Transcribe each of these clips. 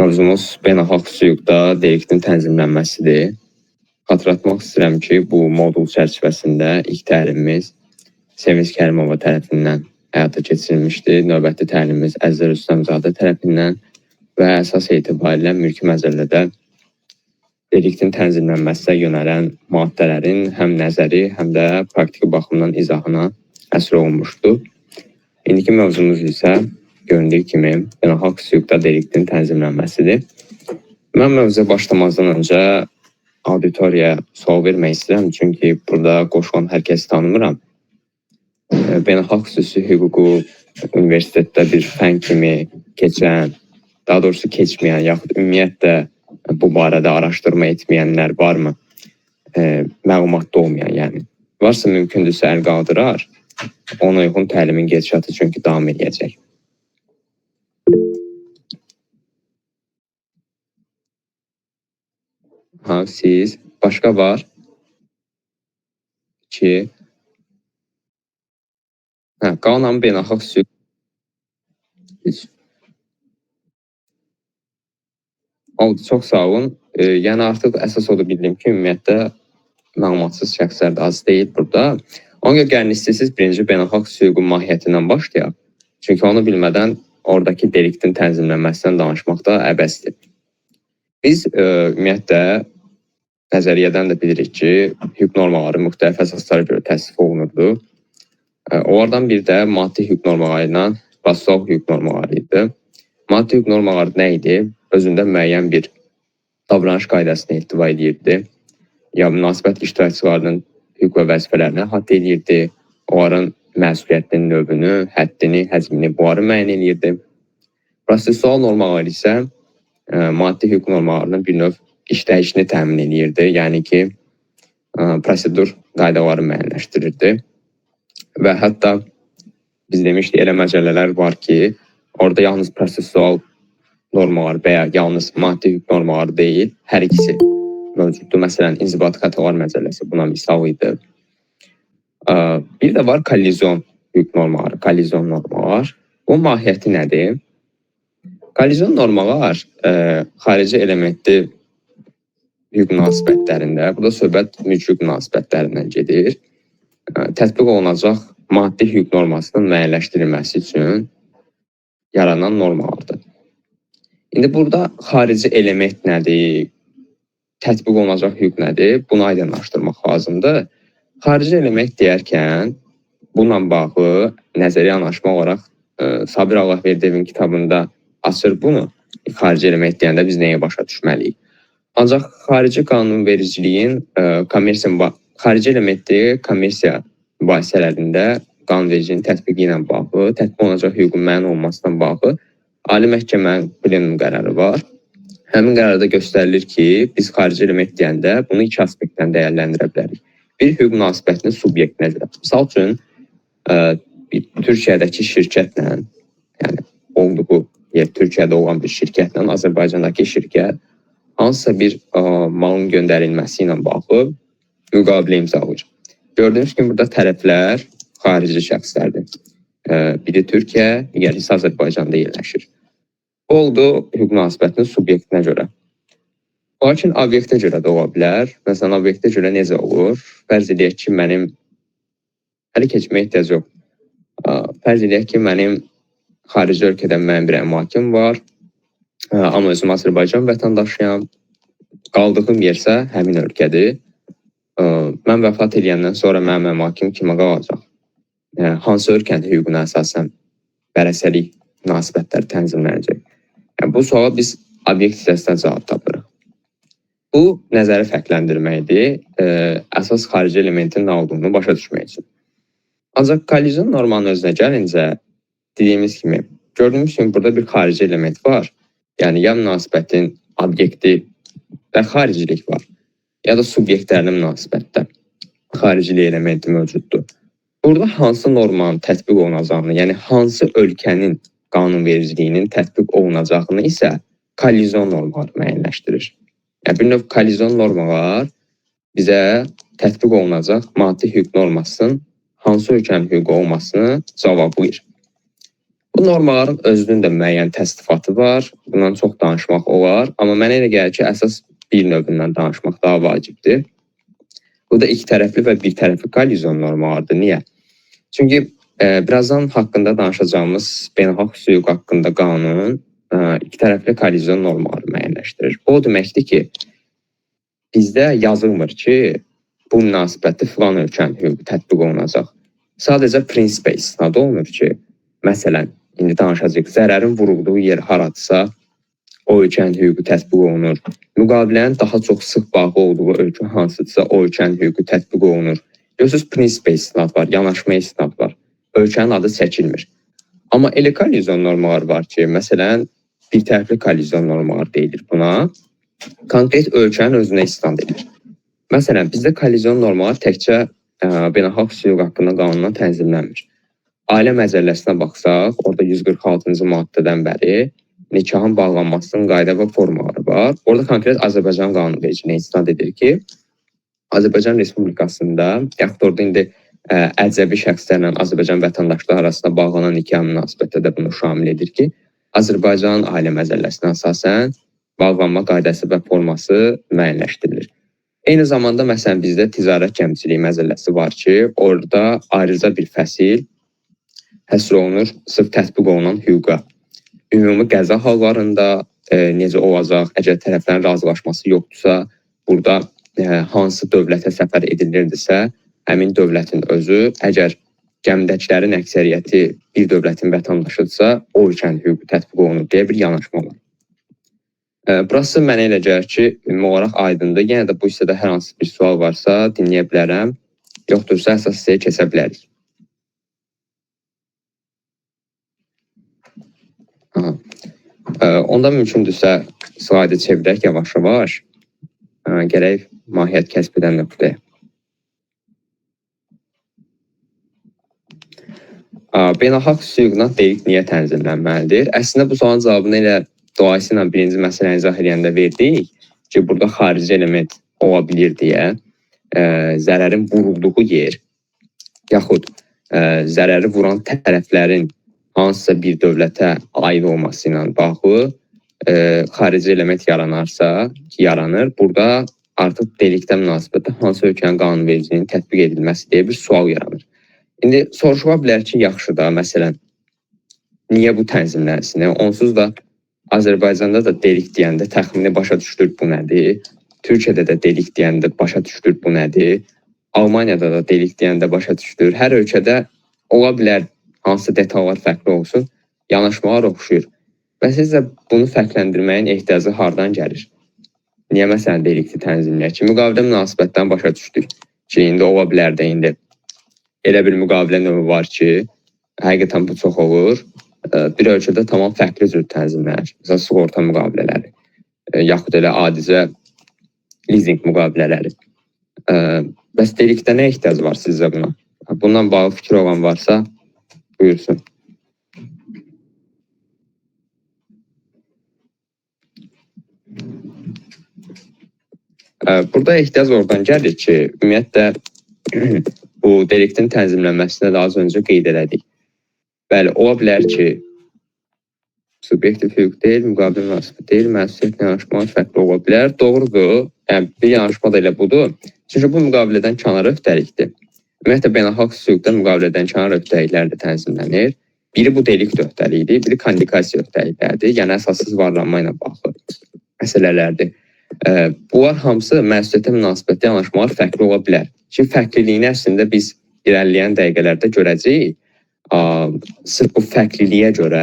Mövzumuz beynəlxalq hüquqda deliktin tənzimlənməsidir. Xatırlatmaq istəyirəm ki, bu modul çərçivəsində ilk təlimimiz Sevinç Kərimova tərəfindən həyata keçirilmişdir. Növbəti təlimimiz Əzizə Rüstəmzadə tərəfindən və əsas etibarilə mülki məcəllədə deliktin tənzimlənməsinə yönələn maddələrin həm nəzəri, həm də praktiki baxımdan izahına həsr olunmuşdur. İndiki mövzumuz isə göründüyü kimi beynəlxalq hüquqda deliktin tənzimlənməsidir. Mən mövzuya başlamazdan öncə auditoriyaya sual vermək istəyirəm, çünki burada qoşulan hər kəsi tanımıram. Beynəlxalq xüsusi hüququ universitetdə bir fən kimi keçən, daha doğrusu keçməyən, yaxud ümumiyyətlə bu barədə araşdırma etməyənlər varmı? Məlumatda olmayan, yəni. Varsa mümkündürsə əl qaldırar, ona uyğun təlimin gedişatı çünki davam edəcək. Siz. Başqa var? 2. Qanunnamə beynəlxalq hüquq. Oldu, çox sağ olun. Yəni artıq əsas odur bildiyim ki, ümumiyyətlə məlumatsız şəxslər də az deyil burada. Ona görə gəlin istəyirsiniz birinci beynəlxalq hüququn mahiyyətindən başlayaq. Çünki onu bilmədən oradakı deliktin tənzimlənməsindən danışmaq da əbəsdir. Biz ümumiyyətlə nəzəriyyədən də bilirik ki, hüquq normaları müxtəlif əsaslara görə təsnif olunurdu. Onlardan biri də maddi hüquq normaları ilə prosessual hüquq normaları idi. Maddi hüquq normaları nə idi? Özündə müəyyən bir davranış qaydasını ehtiva edirdi. Ya münasibət iştirakçılarının hüquq və vəzifələrini əhatə edirdi. Onların məsuliyyətinin növünü, həddini, həcmini bunları müəyyən edirdi. Prosessual normalar isə maddi hüquq normalarının bir növ işləyişini təmin edirdi. Yəni ki, prosedur qaydaları müəyyənləşdirirdi. Və hətta biz demişdik, elə məcəllələr var ki, orada yalnız prosessual normalar və ya yalnız maddi hüquq normaları deyil, hər ikisi mövcuddur. Məsələn, inzibati xətalar məcəlləsi buna misal idi. Bir də var kollizyon hüquq normaları, kollizyon normalar. Bu mahiyyəti nədir? Kollizyon normalar xarici elementli hüquq münasibətlərində, burada söhbət mülki hüquq münasibətlərindən gedir. Tətbiq olunacaq maddi hüquq normasının müəyyənləşdirilməsi üçün yaranan normalardır. İndi burada xarici element nədir? Tətbiq olunacaq hüquq nədir? Bunu aydınlaşdırmaq lazımdır. Xarici element deyərkən bununla bağlı nəzəri yanaşma olaraq Sabir Allahverdiyevin kitabında açır bunu. Xarici element deyəndə biz nəyə başa düşməliyik? Ancaq xarici qanunvericiliyin xarici elementi kommersiya mübahisələrində qanunvericiliyin tətbiqi ilə bağlı, tətbiq olunacaq hüququn müəyyən olmasından bağlı Ali Məhkəmənin plenum qərarı var. Həmin qərarda göstərilir ki, biz xarici element deyəndə bunu iki aspektdən dəyərləndirə bilərik. Bir, hüquq münasibətinin subyektinə görə. Misal üçün, Türkiyədəki şirkətlə, yəni olduğu yer Türkiyədə olan bir şirkətlə, Azərbaycandakı şirkət hansısa bir malın göndərilməsi ilə bağlı müqavilə imzalayır. Gördüyünüz kimi, burada tərəflər xarici şəxslərdir. Biri Türkiyə, digəri isə Azərbaycanda yerləşir. Oldu hüquq münasibətinin subyektinə görə. Lakin obyektə görə də ola bilər. Məsələn, obyektə görə necə olur? Fərz edək ki, mənim hələ keçməyə ehtiyac yox. Fərz edək ki, mənim xarici ölkədən mənim bir əmlakım var. Amma özüm Azərbaycan vətəndaşıyam. Qaldığım yersə həmin ölkədir. Mən vəfat edəndən sonra mənim əmlakım kimə qalacaq? Hansı ölkənin hüququna əsasən vərəsəlik münasibətləri tənzimlənəcək? Yəni, bu suala biz obyekt hissəsindən cavab tapırıq. Bu, nəzəri fərqləndirməkdir, əsas xarici elementin nə olduğunu başa düşmək üçün. Ancaq kollizyon normanın özünə gəlincə, dediyimiz kimi, gördüyümüz kimi burada bir xarici element var. Yəni, ya münasibətin obyekti və xaricilik var, ya da subyektlərinin münasibətdə xaricilik elementi mövcuddur. Burada hansı normanın tətbiq olunacağını, yəni hansı ölkənin qanunvericiliyinin tətbiq olunacağını isə kollizyon normaları müəyyənləşdirir. Yəni, bir növ kollizyon normalar bizə tətbiq olunacaq maddi hüquq normasının hansı ölkənin hüququ olmasını cavablayır. Bu normaların özünün də müəyyən təsdifatı var. Bundan çox danışmaq olar. Amma mənə elə gəlir ki, əsas bir növündən danışmaq daha vacibdir. Bu da iki tərəfli və bir tərəfli kollizyon normalarıdır. Niyə? Çünki birazdan haqqında danışacağımız beynəlxalq hüquq haqqında qanun iki tərəfli kollizyon normaları müəyyənləşdirir. O deməkdir ki, bizdə yazılmır ki, bu münasibətdə filan ölkənin hüququ tətbiq olunacaq. Sadəcə prinsipə istinad olunur ki, məsələn, indi danışacağıq, zərərin vurulduğu yer haradırsa, o ölkənin hüququ tətbiq olunur. Müqavilənin daha çox sıx bağlı olduğu ölkə hansıdırsa, o ölkənin hüququ tətbiq olunur. Görürsünüz, prinsipə istinad var, yanaşmaya istinad var. Ölkənin adı çəkilmir. Amma elə kollizyon normaları var ki, məsələn, bir tərəfli kollizyon normaları deyilir buna. Konkret ölkənin özünə istinad edir. Məsələn, bizdə kollizyon normaları təkcə beynəlxalq hüquq haqqında qanundan tənzimlənmir. Ailə məcəlləsinə baxsaq, orada 146-cı maddədən bəri nikahın bağlanmasının qayda və formaları var. Orada konkret Azərbaycan qanunvericiliyinə istinad edir ki, Azərbaycan Respublikasında, yaxud orada indi əcnəbi şəxslərlə Azərbaycan vətəndaşları arasında bağlanan nikah münasibətdə də bunu şamil edir ki, Azərbaycan ailə məcəlləsinə əsasən bağlanma qaydası və forması müəyyənləşdirilir. Eyni zamanda, məsələn, bizdə ticarət gəmiciliyi məcəlləsi var ki, orada ayrıca bir fəsil həsr olunur sırf tətbiq olunan hüquqa. Ümumi qəza hallarında necə olacaq, əgər tərəflərin razılaşması yoxdursa, burada hansı dövlətə səfər edilirdirsə, həmin dövlətin özü, əgər gəmidəkilərin əksəriyyəti bir dövlətin vətəndaşıdırsa, o ölkənin hüququ tətbiq olunur deyə bir yanaşma var. Burası mənə elə gəlir ki, ümumi olaraq aydındır. Yenə də bu hissədə hər hansı bir sual varsa dinləyə bilərəm. Yoxdursa əsas hissəyə keçə bilərik. Onda mümkündürsə slaydı çevirək yavaş-yavaş. Gərək mahiyyət kəsb edən nöqtəyə. Beynəlxalq hüququna delikt niyə tənzimlənməlidir? Əslində bu sualın cavabını elə dolayısıyla birinci məsələni izah edəndə verdik ki, burada xarici element ola bilir deyə zərərin vurulduğu yer, yaxud zərəri vuran tərəflərin hansısa bir dövlətə aid olması ilə bağlı xarici element yaranarsa, ki, yaranır, burada artıq deliktə münasibətdə hansı ölkənin qanunvericiliyinin tətbiq edilməsi deyə bir sual yaranır. İndi soruşula bilər ki, yaxşı da, məsələn, niyə bu tənzimlənsin? Onsuz da Azərbaycanda da delikt deyəndə təxmini başa düşdür bu nədir? Türkiyədə də delikt deyəndə başa düşdür bu nədir? Almaniyada da delikt deyəndə başa düşdür. Hər ölkədə ola bilər hansı detallar fərqli olsun, yanaşmalar oxşuyur. Və sizcə bunu fərqləndirməyin ehtiyacı hardan gəlir? Niyə məsələn delikti tənzimləyək ki, müqavilə münasibətdən başa düşdük ki, indi ola bilər də indi elə bir müqavilə növü var ki, həqiqətən bu çox olur. Bir ölkədə tamam fərqli cür tənzimlənir. Məsələn, sığorta müqavilələri, yaxud elə adicə leasing müqavilələri. Bəs deliktə nə ehtiyac var sizcə buna? Bundan bağlı fikir olan varsa, buyursun. Burada ehtiyac oradan gəlir ki, ümumiyyətlə bu deliktin tənzimlənməsində də az öncə qeyd elədik. Bəli, ola bilər ki, subyektiv hüquq deyil, müqavilə münasibət deyil, məsuliyyət yanaşmalar fərqli ola bilər. Doğrudur, yəni bir yanaşma da elə budur. Çünki bu müqavilədən kənar öhdəlikdir. Ümumiyyətlə, beynəlxalq hüquqda müqavilədən kənar öhdəliklər də tənzimlənir. Biri bu delikt öhdəliyidir, biri kondikasiya öhdəliklərdir. Yəni, əsassız varlanma ilə bağlı məsələlərdir. Bunlar hamısı məsuliyyətə münasibətdə yanaşmalar fərqli ola bilər. Ki, fərqliliyini əslində biz irəliləyən dəqiqələrdə görəcəyik. Sırf bu fərqliliyə görə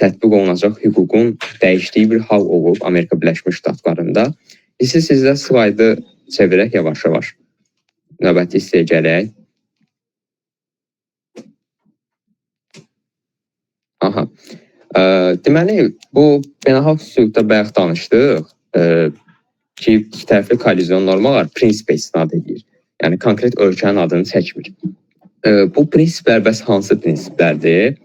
tətbiq olunacaq hüququn dəyişdiyi bir hal olub Amerika Birləşmiş Ştatlarında. Sizdə slaydı çevirək yavaş-yavaş. Növbəti hissəyə gələk. Deməli, bu beynəlxalq hüquqda bayaq danışdıq ki, iki tərəfli kollizyon normalar prinsipə istinad edir. Yəni, konkret ölkənin adını çəkmir. Bu prinsiplər bəs hansı prinsiplərdir?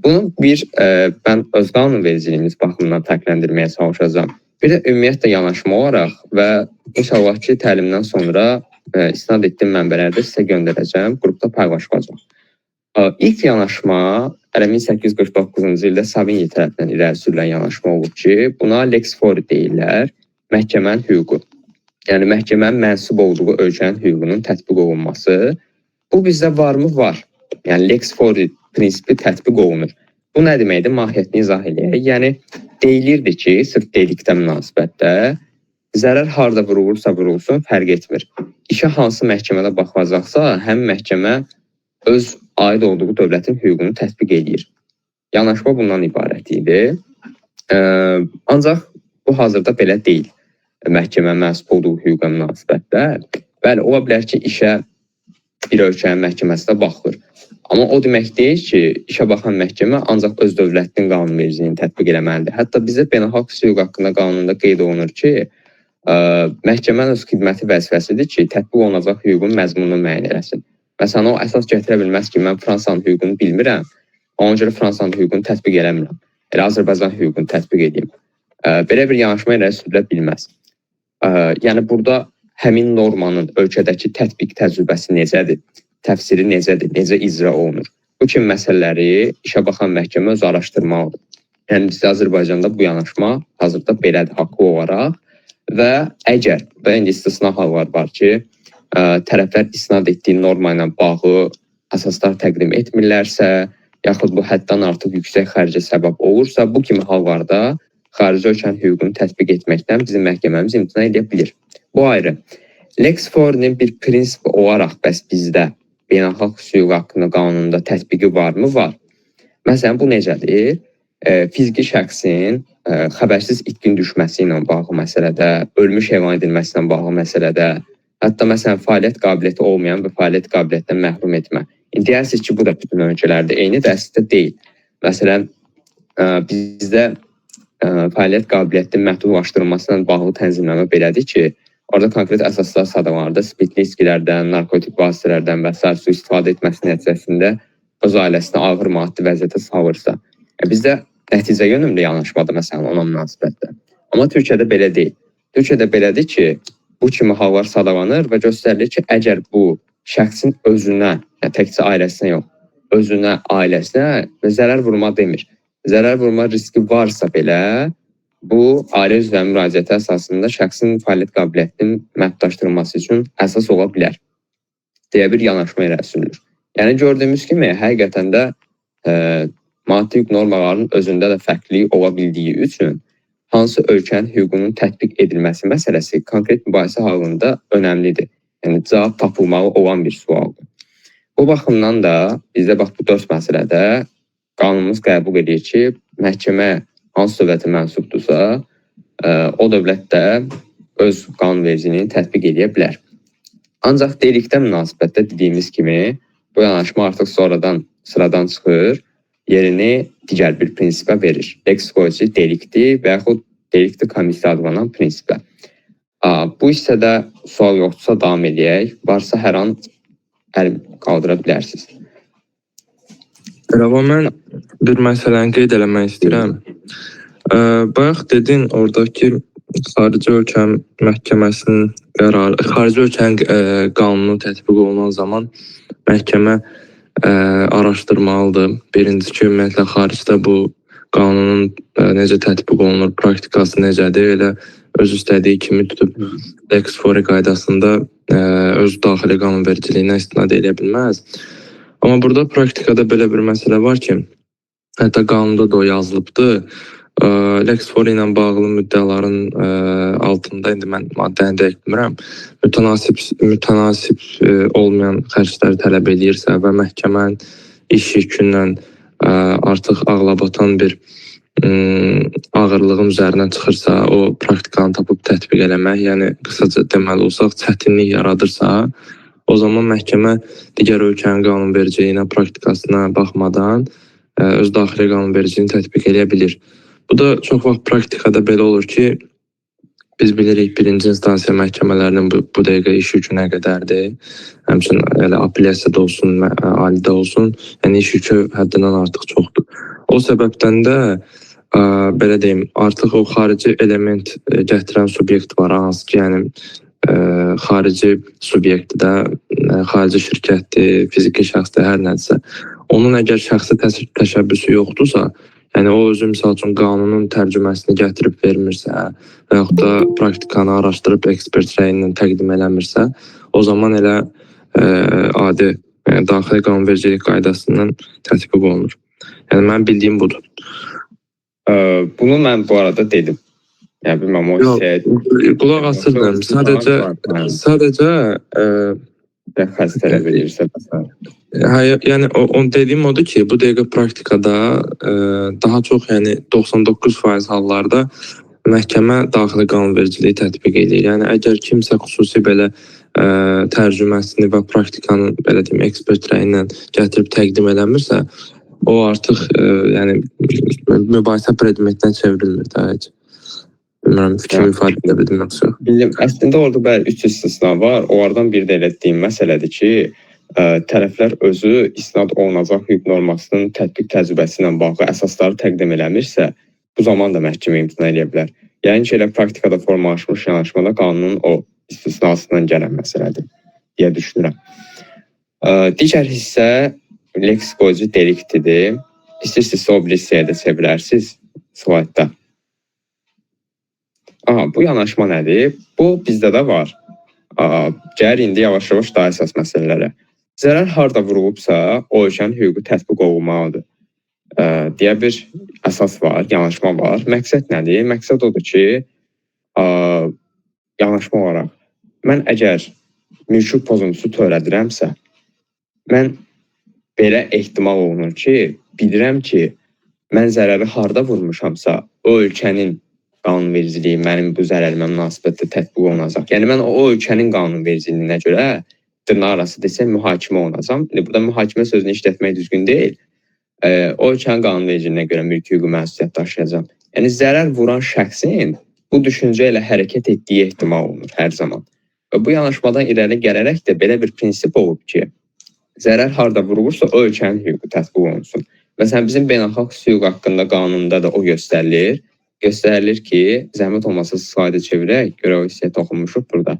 Bunu mən öz qanunvericiliyimiz baxımından fərqləndirməyə çalışacağım. Bir də ümumiyyətlə yanaşma olaraq və inşallah ki, təlimdən sonra istinad etdiyim mənbələrdə sizə göndərəcəm, qrupda paylaşacağım. İlk yanaşma Hələ 1849-cu ildə Savigny tərəfindən irəli sürülən yanaşma olub ki, buna lex fori deyirlər, məhkəmənin hüququ. Yəni məhkəmənin mənsub olduğu ölkənin hüququnun tətbiq olunması. Bu bizdə varmı? Var. Yəni lex fori prinsipi tətbiq olunur. Bu nə deməkdir? Mahiyyətini izah eləyək. Yəni deyilirdi ki, sırf deliktə münasibətdə zərər harda vurulursa vurulsun, fərq etmir. İşə hansı məhkəmədə baxılacaqsa, həmin məhkəmə öz aid olduğu dövlətin hüququnu tətbiq edir. Yanaşma bundan ibarət idi. Ancaq bu hazırda belə deyil. Məhkəmə mənsub olduğu hüquqa münasibətdə. Bəli, ola bilər ki, işə bir ölkənin məhkəməsinə baxılır. Amma o demək deyil ki, işə baxan məhkəmə ancaq öz dövlətinin qanunvericiliyini tətbiq eləməlidir. Hətta bizdə beynəlxalq hüquq haqqında qanunda qeyd olunur ki, məhkəmənin öz xidməti vəzifəsidir ki, tətbiq olunacaq hüququn məzmununu müəyyən eləsin. Məsələn, o əsas gətirə bilməz ki, mən Fransanın hüququnu bilmirəm, ona görə Fransanın hüququnu tətbiq eləmirəm. Elə Azərbaycan hüququnu tətbiq edeyim. Belə bir yanaşma ilə sürülə bilməz. Yəni, burada həmin normanın ölkədəki tətbiq təcrübəsi necədir, təfsiri necədir, necə icra olunur? Bu kimi məsələləri işə baxan məhkəmə özü araşdırmalıdır. Yəni, bizdə Azərbaycanda bu yanaşma hazırda belədir, haqlı olaraq və əgər, və indi istisna hallar var ki, tərəflər istinad etdiyi norma ilə bağlı əsaslar təqdim etmirlərsə, yaxud bu həddən artıq yüksək xərcə səbəb olursa, bu kimi hallarda xarici ölkənin hüququnu tətbiq etməkdən bizim məhkəməmiz imtina edə bilir. Bu ayrı. Lex forinin bir prinsip olaraq bəs bizdə beynəlxalq hüquq haqqında qanununda tətbiqi varmı? Var. Məsələn, bu necədir? Fiziki şəxsin xəbərsiz itkin düşməsi ilə bağlı məsələdə, ölmüş elan edilməsi ilə bağlı məsələdə, hətta məsələn, fəaliyyət qabiliyyəti olmayan və fəaliyyət qabiliyyətindən məhrum etmə. Deyərsiniz ki, bu da bütün ölkələrdə eynidir, əslində deyil. Məsələn, bizdə fəaliyyət qabiliyyətinin məhdudlaşdırılmasına bağlı tənzimləmə belədir ki, orada konkret əsaslar sadalanırdı, spirtli içkilərdən, narkotik vasitələrdən və s. su istifadə etməsi nəticəsində öz ailəsinə ağır maddi vəziyyətə salırsa. Bizdə nəticə yönümlü yanaşmadır, məsələn, ona münasibətdə. Amma Türkiyədə belə deyil. Türkiyədə belədir ki, bu kimi hallar sadalanır və göstərilir ki, əgər bu şəxsin özünə, yəni təkcə ailəsinə yox, özünə, ailəsinə zərər vurma demir. Zərər vurma riski varsa belə, bu ailə üzvlərinin müraciəti əsasında şəxsin fəaliyyət qabiliyyətinin məhdudlaşdırılması üçün əsas ola bilər deyə bir yanaşma irəli sürülür. Yəni gördüyümüz kimi, həqiqətən də maddi hüquq normalarının özündə də fərqlilik ola bildiyi üçün hansı ölkənin hüququnun tətbiq edilməsi məsələsi konkret mübahisə halında önəmlidir. Yəni, cavab tapılmalı olan bir sualdır. Bu baxımdan da bizdə bax, bu 4 məsələdə qanunumuz qəbul edir ki, məhkəmə hansı dövlətə mənsubdursa, o dövlətdə öz qanunvericiliyini tətbiq edə bilər. Ancaq deliktə münasibətdə dediyimiz kimi, bu yanaşma artıq sonradan sıradan çıxır, yerini digər bir prinsipə verir. Lex fori delikti və yaxud delikti komissiya adlanan prinsipə. Bu hissədə sual yoxdursa davam edək. Varsa hər an əl qaldıra bilərsiniz. Bravo, mən bir məsələni qeyd eləmək istəyirəm. Bayaq dedin oradakı xarici ölkənin məhkəməsinin qərarı, xarici ölkənin qanunu tətbiq olunan zaman məhkəmə araşdırmalıdır. Birincisi, ümumiyyətlə xaricdə bu qanunun necə tətbiq olunur, praktikası necədir, elə öz istədiyi kimi tutub lex fori qaydasında öz daxili qanunvericiliyinə istinad edə bilməz. Amma burada praktikada belə bir məsələ var ki, hətta qanunda da o yazılıbdır. Lex fori ilə bağlı müddəaların altında, indi mən maddəni dəqiq bilmirəm, mütənasib olmayan xərcləri tələb edirsə və məhkəmənin iş yükündən artıq ağlabatan bir ağırlığın üzərinə çıxırsa, o praktikanı tapıb tətbiq eləmək, yəni qısaca deməli olsaq, çətinlik yaradırsa, o zaman məhkəmə digər ölkənin qanunvericiliyinə, praktikasına baxmadan öz daxili qanunvericiliyini tətbiq edə bilir. Bu da çox vaxt praktikada belə olur ki, biz bilirik birinci instansiya məhkəmələrinin bu dəqiqə iş yükü nə qədərdir. Həmçinin elə apellyasiyada olsun, alidə olsun, yəni iş yükü həddindən artıq çoxdur. O səbəbdən də belə deyim, artıq o xarici element gətirən subyekt var, hansı ki, yəni xarici subyektdə, xarici şirkətdir, fiziki şəxsdir, hər nədirsə. onun əgər şəxsi təşəbbüsü yoxdursa, yəni o özü misal üçün qanunun tərcüməsini gətirib vermirsə və yaxud da praktikanı araşdırıb ekspert rəyindən təqdim eləmirsə, o zaman elə adi daxili qanunvericilik qaydasından tətbiq olunur. Yəni mənim bildiyim budur. Bunu mən bu arada dedim. Yəni bilməm o hissəyə qulaq asırdım. Sadəcə xəstələ verirsə yəni o dediyim odur ki, bu dəqiqə praktikada daha çox yəni 99% hallarda məhkəmə daxili qanunvericiliyi tətbiq edir. Yəni əgər kimsə xüsusi belə tərcüməsini və praktikanın belə deyim ekspert rəyindən gətirib təqdim eləmirsə, o artıq yəni mübahisə predmetinə çevrilmir daha heç. Bilmirəm, fikrimi ifadə edə bildim yoxsa. Bildim. Əslində orada bəli 3 istisna var. Onlardan biri də elə deyim məsələdir ki, tərəflər özü istinad olunacaq hüquq normasının tətbiq təcrübəsi ilə bağlı əsasları təqdim eləmirsə, bu zaman da məhkəmə imtina edə bilər. Yəni ki, elə praktikada formalaşmış yanaşmada qanunun o istisnasından gələn məsələdir deyə düşünürəm. Digər hissə leksikoji deliktidir. İstəyirsizsə o bir hissəyə də çevirərsiniz slaydda. Bu yanaşma nədir? Bu bizdə də var. Gəlir indi yavaş-yavaş daha əsas məsələlərə. Zərər harda vurulubsa, o ölkənin hüququ tətbiq olunmalıdır deyə bir əsas var, yanaşma var. Məqsəd nədir? Məqsəd odur ki, yanaşma olaraq mən əgər mülki pozuntusu törədirəmsə, mən belə ehtimal olunur ki, bilirəm ki, mən zərəri harda vurmuşamsa, o ölkənin qanunvericiliyi mənim bu zərərimə münasibətdə tətbiq olunacaq. Yəni mən o ölkənin qanunvericiliyinə görə dırnaq arası desəm mühakimə olunacam. Burada mühakimə sözünü işlətmək düzgün deyil. O ölkənin qanunvericiliyinə görə mülki hüquqi məsuliyyət daşıyacam. Yəni zərər vuran şəxsin bu düşüncə ilə hərəkət etdiyi ehtimal olunur hər zaman. Və bu yanaşmadan irəli gələrək də belə bir prinsip olub ki, zərər harda vurulursa o ölkənin hüququ tətbiq olunsun. Məsələn, bizim beynəlxalq hüquq haqqında qanunda da o göstərilir. Göstərilir ki, zəhmət olmasa slaydı çevirək, görə o hissəyə toxunmuşuq burada.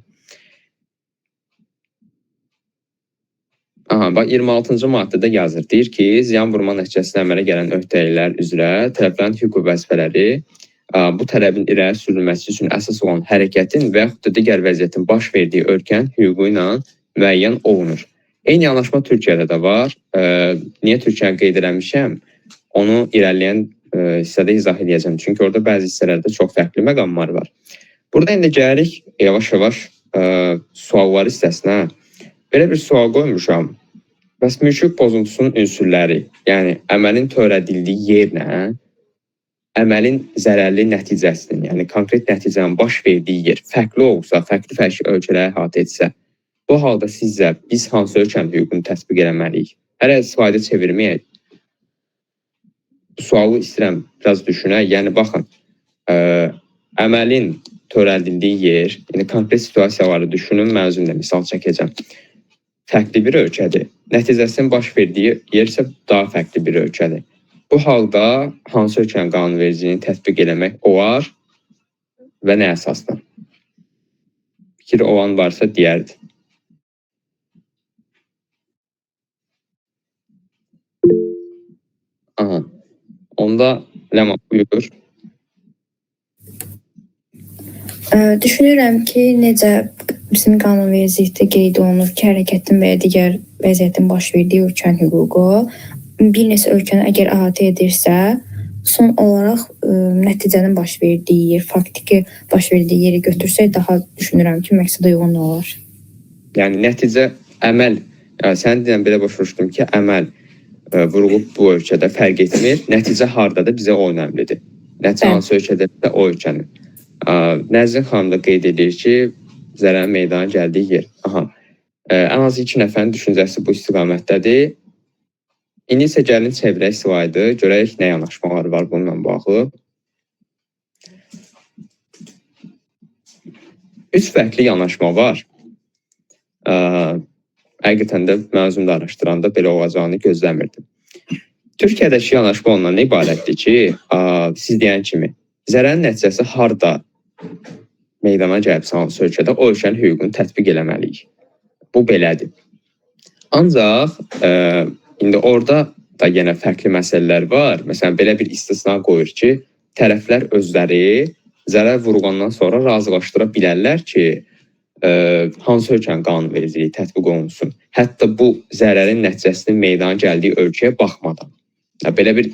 Bax 26-cı maddədə yazır. Deyir ki, ziyan vurma nəticəsində əmələ gələn öhdəliklər üzrə tərəflərin hüquq vəzifələri bu tələbin irəli sürülməsi üçün əsas olan hərəkətin və yaxud da digər vəziyyətin baş verdiyi ölkənin hüququ ilə müəyyən olunur. Eyni yanaşma Türkiyədə də var. Niyə Türkiyəni qeyd eləmişəm? Onu irəliləyən hissədə izah edəcəm. Çünki orada bəzi hissələrdə çox fərqli məqamlar var. Burada indi gəlirik yavaş-yavaş suallar hissəsinə. Belə bir sual qoymuşam. Bəs mülki pozuntusunun ünsürləri, yəni əməlin törədildiyi yerlə əməlin zərərli nəticəsinin, yəni konkret nəticənin baş verdiyi yer fərqli olsa, fərqli ölkələrə əhatə etsə, bu halda sizcə biz hansı ölkənin hüququnu tətbiq eləməliyik? Hələ slaydı çevirməyək. Bu sualı istəyirəm biraz düşünək. Yəni baxın, əməlin törədildiyi yer, yəni konkret situasiyaları düşünün, mən özüm də misal çəkəcəm. Fərqli bir ölkədir. Nəticəsinin baş verdiyi yer isə daha fərqli bir ölkədir. Bu halda hansı ölkənin qanunvericiliyini tətbiq eləmək olar və nə əsasla? Fikir olan varsa deyərdi. Onda Ləman buyur. Düşünürəm ki, necə bizim qanunvericilikdə qeyd olunur ki, hərəkətin və ya digər vəziyyətin baş verdiyi ölkənin hüququ bir neçə ölkəni əgər əhatə edirsə, son olaraq nəticənin baş verdiyi yer, faktiki baş verdiyi yeri götürsək, daha düşünürəm ki, məqsədə uyğun olar. Yəni nəticə, əməl, sən deyən belə başa düşdüm ki, əməl vurulub bu ölkədə fərq etmir, nəticə hardadır bizə o önəmlidir. Nəticə hansı ölkədə də o ölkənin. Nəzrin xanım da qeyd edir ki, zərərin meydana gəldiyi yer. Ən az 2 nəfərin düşüncəsi bu istiqamətdədir. İndi isə gəlin çevirək slaydı, görək nə yanaşmalar var bununla bağlı. 3 fərqli yanaşma var. Həqiqətən də mən özüm də araşdıranda belə olacağını gözləmirdim. Türkiyədəki yanaşma ondan ibarətdir ki, siz deyən kimi, zərərin nəticəsi harda meydana gəlibsə hansı ölkədə o ölkənin hüququnu tətbiq eləməliyik. Bu belədir. Ancaq indi orada da yenə fərqli məsələlər var. Məsələn, belə bir istisna qoyur ki, tərəflər özləri zərər vurğandan sonra razılaşdıra bilərlər ki, hansı ölkənin qanunvericiliyi tətbiq olunsun. Hətta bu zərərin nəticəsinin meydana gəldiyi ölkəyə baxmadan. Belə bir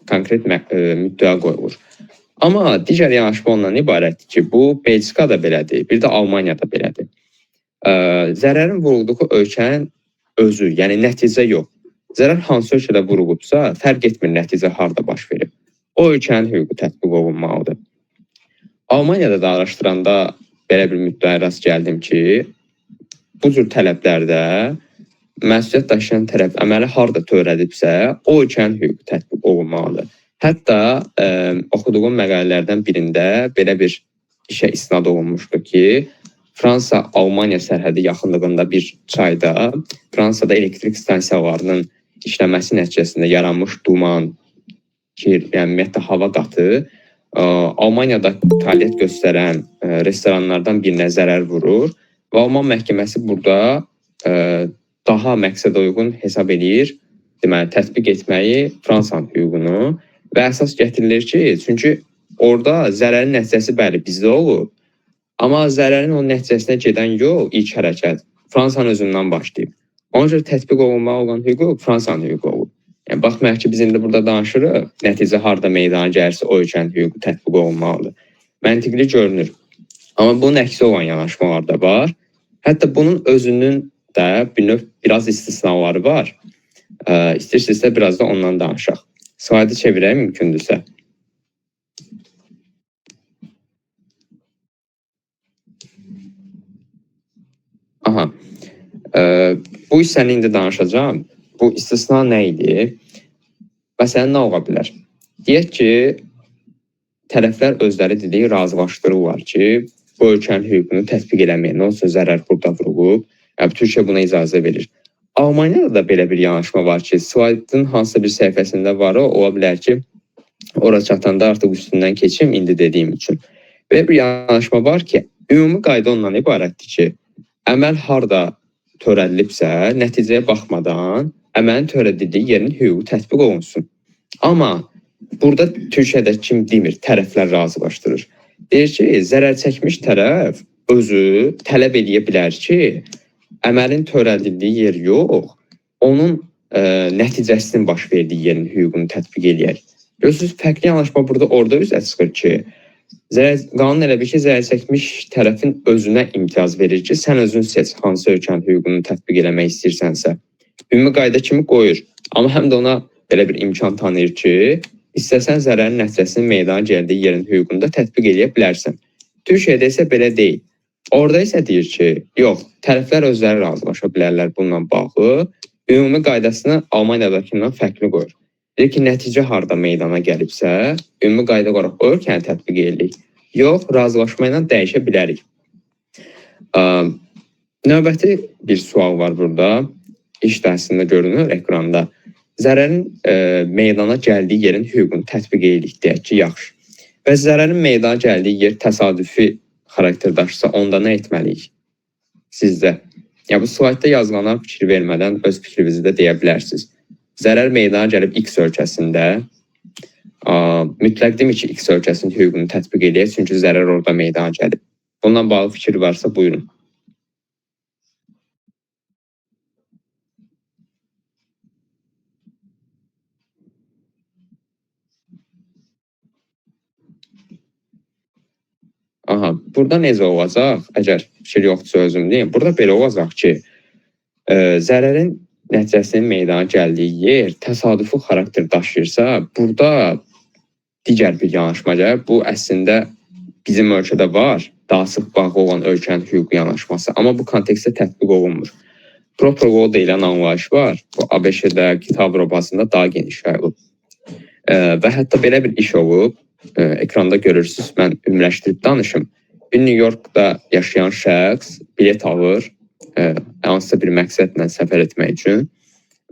konkret müddəa qoyulur. Amma digər yanaşma ondan ibarətdir ki, bu Belçikada belədir, bir də Almaniyada belədir. Zərərin vurulduğu ölkənin özü, yəni nəticə yox. Zərər hansı ölkədə vurulubsa, fərq etmir nəticə harda baş verib. O ölkənin hüququ tətbiq olunmalıdır. Almaniyada da araşdıranda belə bir müddəaya rast gəldim ki, bu cür tələblərdə məsuliyyət daşıyan tərəf əməli harda törədibsə, o ölkənin hüququ tətbiq olunmalıdır. Hətta oxuduğum məqalələrdən birində belə bir işə istinad olunmuşdu ki, Fransa-Almaniya sərhədi yaxınlığında bir çayda Fransada elektrik stansiyalarının işləməsi nəticəsində yaranmış duman, kir, yəni ümumiyyətlə hava qatı Almaniyada fəaliyyət göstərən restoranlardan birinə zərər vurur və Alman məhkəməsi burada daha məqsədə uyğun hesab edir, deməli, tətbiq etməyi Fransanın hüququnu və əsas gətirilir ki, çünki orada zərərin nəticəsi bəli bizdə olub, amma zərərin o nəticəsinə gedən yol, ilk hərəkət Fransanın özündən başlayıb. Ona görə tətbiq olunmalı olan hüquq Fransanın hüququ olub. Yəni, baxmayaq ki, biz indi burada danışırıq, nəticə harda meydana gəlirsə o ölkənin hüququ tətbiq olunmalıdır. Məntiqli görünür. Amma bunun əksi olan yanaşmalar da var. Hətta bunun özünün də biraz istisnaları var. İstəyirsinizsə biraz da ondan danışaq. Slaydı çevirək mümkündürsə. Aha. Bu hissəni indi danışacağım. Bu istisna nə idi? Məsələn, nə ola bilər? Deyək ki, tərəflər özləri dedik, razılaşdırırlar ki, bu ölkənin hüququnu tətbiq eləməyə, nə olsa zərər burada vurulub. Türkiyə buna icazə verir. Almaniyada da belə bir yanaşma var ki, slaydın hansısa bir səhifəsində var, ola bilər ki, ora çatanda artıq üstündən keçim, indi dediyim üçün. Belə bir yanaşma var ki, ümumi qayda ondan ibarətdir ki, əməl harda törədilibsə, nəticəyə baxmadan əməlin törədildiyi yerin hüququ tətbiq olunsun. Amma burada Türkiyədə kim demir, tərəflər razılaşdırır. Deyir ki, zərər çəkmiş tərəf özü tələb edə bilər ki, əməlin törədildiyi yer yox, onun nəticəsinin baş verdiyi yerin hüququnu tətbiq eləyək. Görürsünüz, fərqli yanaşma burada orada üzə çıxır ki, qanun elə bir ki, zərər çəkmiş tərəfin özünə imtiyaz verir ki, sən özün seç hansı ölkənin hüququnu tətbiq eləmək istəyirsənsə. Ümumi qayda kimi qoyur. Amma həm də ona belə bir imkan tanıyır ki, istəsən zərərin nəticəsinin meydana gəldiyi yerin hüququnu da tətbiq eləyə bilərsən. Türkiyədə isə belə deyil. Orada isə deyir ki, yox, tərəflər özləri razılaşa bilərlər bununla bağlı. Ümumi qaydasını Almaniyadakindən fərqli qoyur. Deyir ki, nəticə harda meydana gəlibsə, ümumi qayda qoyaraq o ölkəni tətbiq edirik. Yox, razılaşma ilə dəyişə bilərik. Növbəti bir sual var burada. İş dərsində görünür ekranda. Zərərin meydana gəldiyi yerin hüququnu tətbiq edirik deyək ki, yaxşı. Və zərərin meydana gəldiyi yer təsadüfi xarakter daşısa, onda nə etməliyik? Sizdə. Bu slaydda yazılanlar fikir vermədən öz fikrinizi də deyə bilərsiniz. Zərər meydana gəlib X ölkəsində, mütləq demir ki, X ölkəsinin hüququnu tətbiq edək, çünki zərər orada meydana gəlib. Bundan bağlı fikir varsa, buyurun. Aha, burada necə olacaq? Əgər fikir yoxdursa özüm deyim. Burada belə olacaq ki, zərərin nəticəsinin meydana gəldiyi yer təsadüfi xarakter daşıyırsa, burada digər bir yanaşma gəlir. Bu əslində bizim ölkədə var, daha sıx bağlı olan ölkənin hüququ yanaşması. Amma bu kontekstdə tətbiq olunmur. Proper law deyilən anlayış var. Bu ABŞ-də, Kitab Avropasında daha geniş yayılıb. Və hətta belə bir iş olub. Ekranda görürsünüz, mən ümumiləşdirib danışım. Bir New Yorkda yaşayan şəxs bilet alır, hansısa bir məqsədlə səfər etmək üçün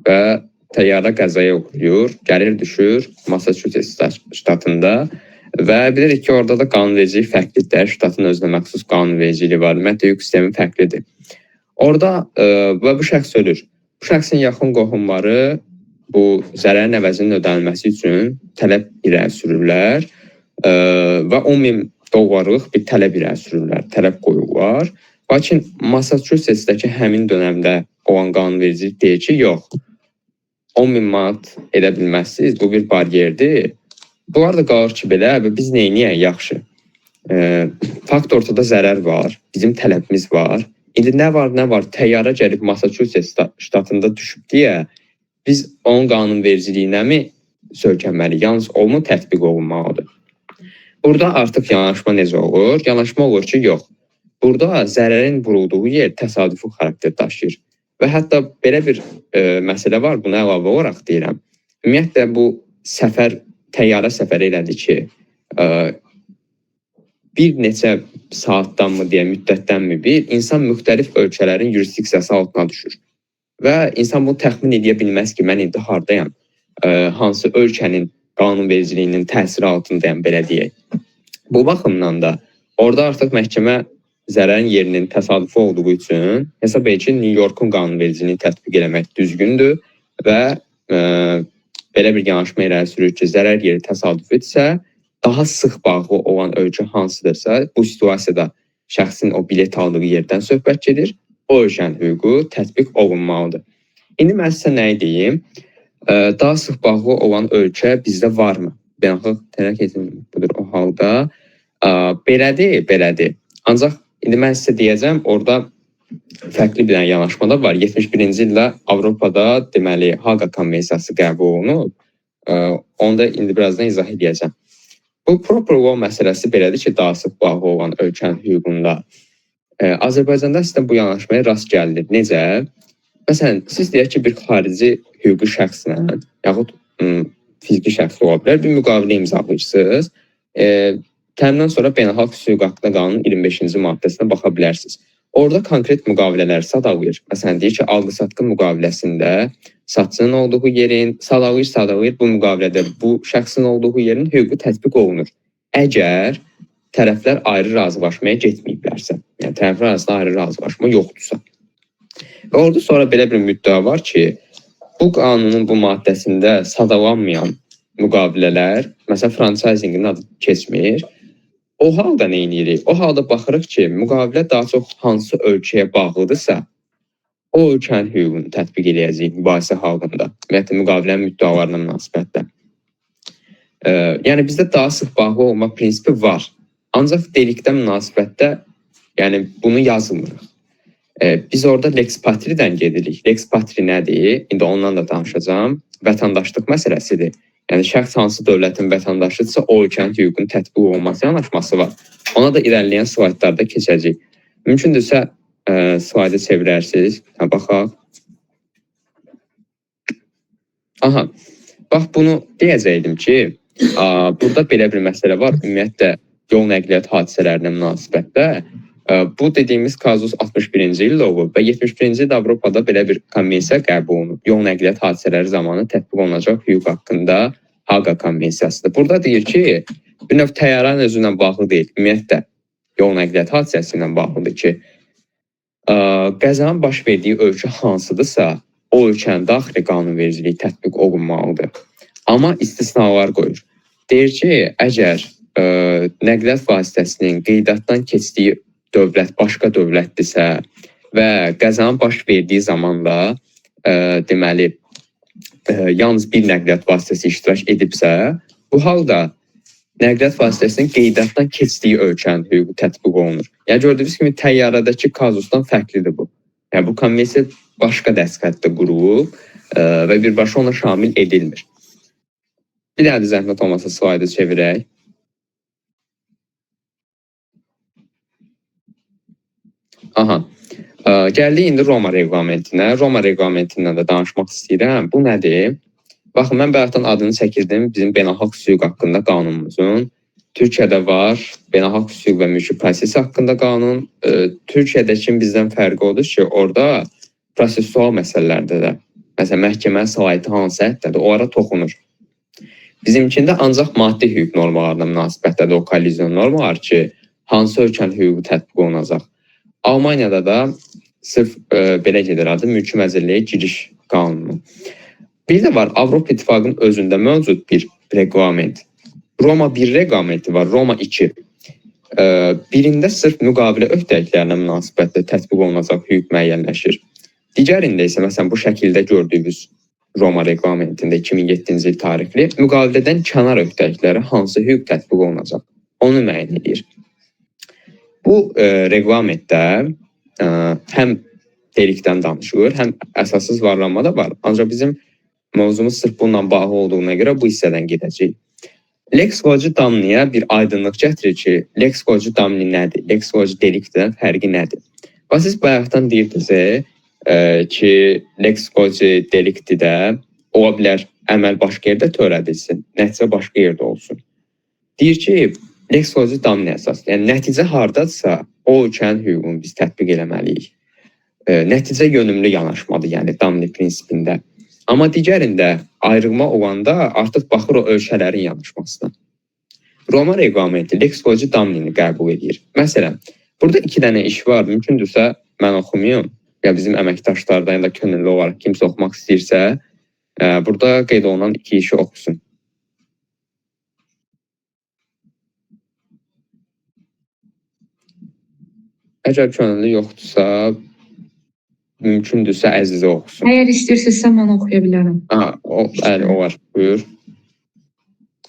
və təyyarə qəzaya uğrayır, gəlir düşür Massachusetts ştatında və bilirik ki, orada da qanunvericilik fərqlidir. Ştatın özünə məxsus qanunvericiliyi var, ümumiyyətlə hüquq sistemi fərqlidir. Orada və bu şəxs ölür. Bu şəxsin yaxın qohumları bu zərərin əvəzinin ödənilməsi üçün tələb irəli sürürlər və 10.000 dollarlıq bir tələb irəli sürürlər, tələb qoyurlar. Lakin Massachusetts'dəki həmin dönəmdə olan qanunvericilik deyir ki, yox, 10.000 manat edə bilməzsiniz, bu bir bariyerdir. Bunlar da qalır ki, belə, biz neyniyək, yaxşı. Fakt ortada zərər var, bizim tələbimiz var. İndi nə var, təyyarə gəlib Massachusetts ştatında düşüb deyə, biz onun qanunvericiliyinə mi söykənməliyik, yalnız o mu tətbiq olunmalıdır? Burada artıq yanaşma necə olur? Yanaşma olur ki, yox. Burada zərərin vurulduğu yer təsadüfi xarakter daşıyır. Və hətta belə bir məsələ var, buna əlavə olaraq deyirəm. Ümumiyyətlə, bu təyyarə səfər elədi ki, bir neçə saatdanmı deyə, müddətdənmi insan müxtəlif ölkələrin yurisdiksiyası altına düşür. Və insan bunu təxmin edə bilməz ki, mən indi hardayam, hansı ölkənin qanunvericiliyinin təsiri altındayam, belə deyək. Bu baxımdan da orada artıq məhkəmə zərərin yerinin təsadüfi olduğu üçün hesab edir ki, New York'un qanunvericiliyini tətbiq eləmək düzgündür və belə bir yanaşma irəli sürür ki, zərər yeri təsadüfidirsə, daha sıx bağlı olan ölkə hansıdırsa, bu situasiyada şəxsin o bilet aldığı yerdən söhbət gedir, o ölkənin hüququ tətbiq olunmalıdır. İndi mən sizə nəyi deyim? Daha sıx bağlı olan ölkə bizdə varmı? Beynəlxalq Təhlükəsizlik budur o halda. Belədir. Ancaq indi mən sizə deyəcəm, orada fərqli bir yanaşma da var. 71-ci ildə Avropada deməli Haqa Konvensiyası qəbul olunub. Onu da indi birazdan izah edəcəm. Bu proper law məsələsi belədir ki, daha sıx bağlı olan ölkənin hüququnda. Azərbaycanda sizdə bu yanaşmaya rast gəlinir. Necə? Məsələn, siz deyək ki, bir xarici hüquqi şəxslə, yaxud fiziki şəxs ola bilər, bir müqavilə imzalayırsınız. Təmdən sonra Beynəlxalq Hüquq Haqqında Qanunun 25-ci maddəsinə baxa bilərsiniz. Orada konkret müqavilələr sadalayır. Məsələn, deyir ki, alqı-satqı müqaviləsində satçının olduğu yerin, sadalayır bu müqavilədə bu şəxsin olduğu yerin hüququ tətbiq olunur. Əgər tərəflər ayrı razılaşmaya getməyiblərsə, yəni tərəflər arasında ayrı razılaşma yoxdursa. Və orada sonra belə bir müddəa var ki, bu qanunun bu maddəsində sadalanmayan müqavilələr, məsələn, franchisingin adı keçmir. O halda nə edirik? O halda baxırıq ki, müqavilə daha çox hansı ölkəyə bağlıdırsa, o ölkənin hüququnu tətbiq edəcəyik mübahisə halında, ümumiyyətlə müqavilənin müddəalarına münasibətdə. Yəni, bizdə daha sıx bağlı olma prinsipi var. Ancaq delikdə münasibətdə yəni, bunu yazmırıq. Biz orada Lex Patri'dən gedirik. Lex Patri nədir? İndi ondan da danışacağım. Vətəndaşlıq məsələsidir. Yəni, şəxs hansı dövlətin vətəndaşıdırsa, o ölkənin hüququnun tətbiq olunması yanaşması var. Ona da irəliləyən slaydlarda keçəcək. Mümkündürsə, slaydı çevirərsiniz. Baxaq. Aha. Bax, bunu deyəcəkdim ki, burada belə bir məsələ var. Ümumiyyətlə, yol nəqliyyat hadisələrlə münasibətdə. Bu dediyimiz kazus 61-ci ildə olub və 71-ci ildə Avropada belə bir konvensiya qəbul olunub. Yol nəqliyyat hadisələri zamanı tətbiq olunacaq hüquq haqqında Haqa Konvensiyasıdır. Burada deyir ki, bir növ təyyarənin özü ilə bağlı deyil. Ümumiyyətlə, yol nəqliyyat hadisəsi ilə bağlıdır ki, qəzanın baş verdiyi ölkə hansıdırsa, o ölkənin daxili qanunvericiliyi tətbiq olunmalıdır. Amma istisnalar qoyur. Deyir ki, əgər nəqliyyat vasitəsinin qeydiyyatdan keçdiyi dövlət başqa dövlətdirsə və qəzanın baş verdiyi zamanda deməli yalnız bir nəqliyyat vasitəsi iştirak edibsə, bu halda nəqliyyat vasitəsinin qeydiyyatdan keçdiyi ölkənin hüququ tətbiq olunur. Yəni gördüyünüz kimi təyyarədəki kazusdan fərqlidir bu. Yəni bu konvensiya başqa dəstxətdə qurulub və birbaşa ona şamil edilmir. Bir dənə də zəhmət olmasa slaydı çevirək. Aha. Gəldik indi Roma reqlamentinə. Roma reqlamentindən də danışmaq istəyirəm. Bu nədir? Baxın, mən bayaqdan adını çəkirdim bizim beynəlxalq hüquq haqqında qanunumuzun. Türkiyədə var, beynəlxalq hüquq və mülki prosesi haqqında qanun. Türkiyədəki bizdən fərqi odur ki, orada prosesual məsələlərdə də, məsələn, məhkəmə səlahiyyəti hansı həddədir, onlara toxunur. Bizimkində ancaq maddi hüquq normalarına münasibətdə o kollizyon normalar ki, hansı ölkənin hüququ tətbiq olunacaq. Almaniyada da sırf belə gedir adı mülki məzəlliyə giriş qanunu. Bir də var, Avropa İttifaqının özündə mövcud bir reqlament. Roma 1 reqlamenti var, Roma 2. Birində sırf müqavilə öhdəliklərinə münasibətlə tətbiq olunacaq hüquq müəyyənləşir. Digərində isə məsələn bu şəkildə gördüyümüz Roma reqlamentində 2007-ci il tarixli müqavilədən kənar öhdəliklərə hansı hüquq tətbiq olunacaq, onu müəyyən edir. Bu reqlamentdə həm delikdən danışılır, həm əsassız varlanma da var. Ancaq bizim mövzumuz sırf bununla bağlı olduğuna görə bu hissədən gedəcək. Lex loci damniyə bir aydınlıq gətirir ki, lex loci damni nədir? Lex loci delikdən fərqi nədir? Və siz bayaqdan deyirdiniz ki, lex loci delikti də ola bilər əməl başqa yerdə törədilsin, nəticə başqa yerdə olsun. Deyir ki, lex loci damni əsas. Yəni nəticə hardadsa, o ölkənin hüququnu biz tətbiq eləməliyik. Nəticə yönümlü yanaşmadır, yəni damni prinsipində. Amma digərində ayrılma olanda artıq baxır o ölkələrin yanaşmasına. Roma reqlamenti lex loci damnini qəbul edir. Məsələn, burada 2 dənə iş var. Mümkündürsə mən oxumayım. Ya bizim əməkdaşlardan ya da könüllü olaraq kimsə oxumaq istəyirsə, burada qeyd olunan 2 işi oxusun. Əgər könüllü yoxdursa, mümkündürsə Əzizə oxusun. Əgər istəyirsinizsə mən oxuya bilərəm. Bəli, o var. Buyur.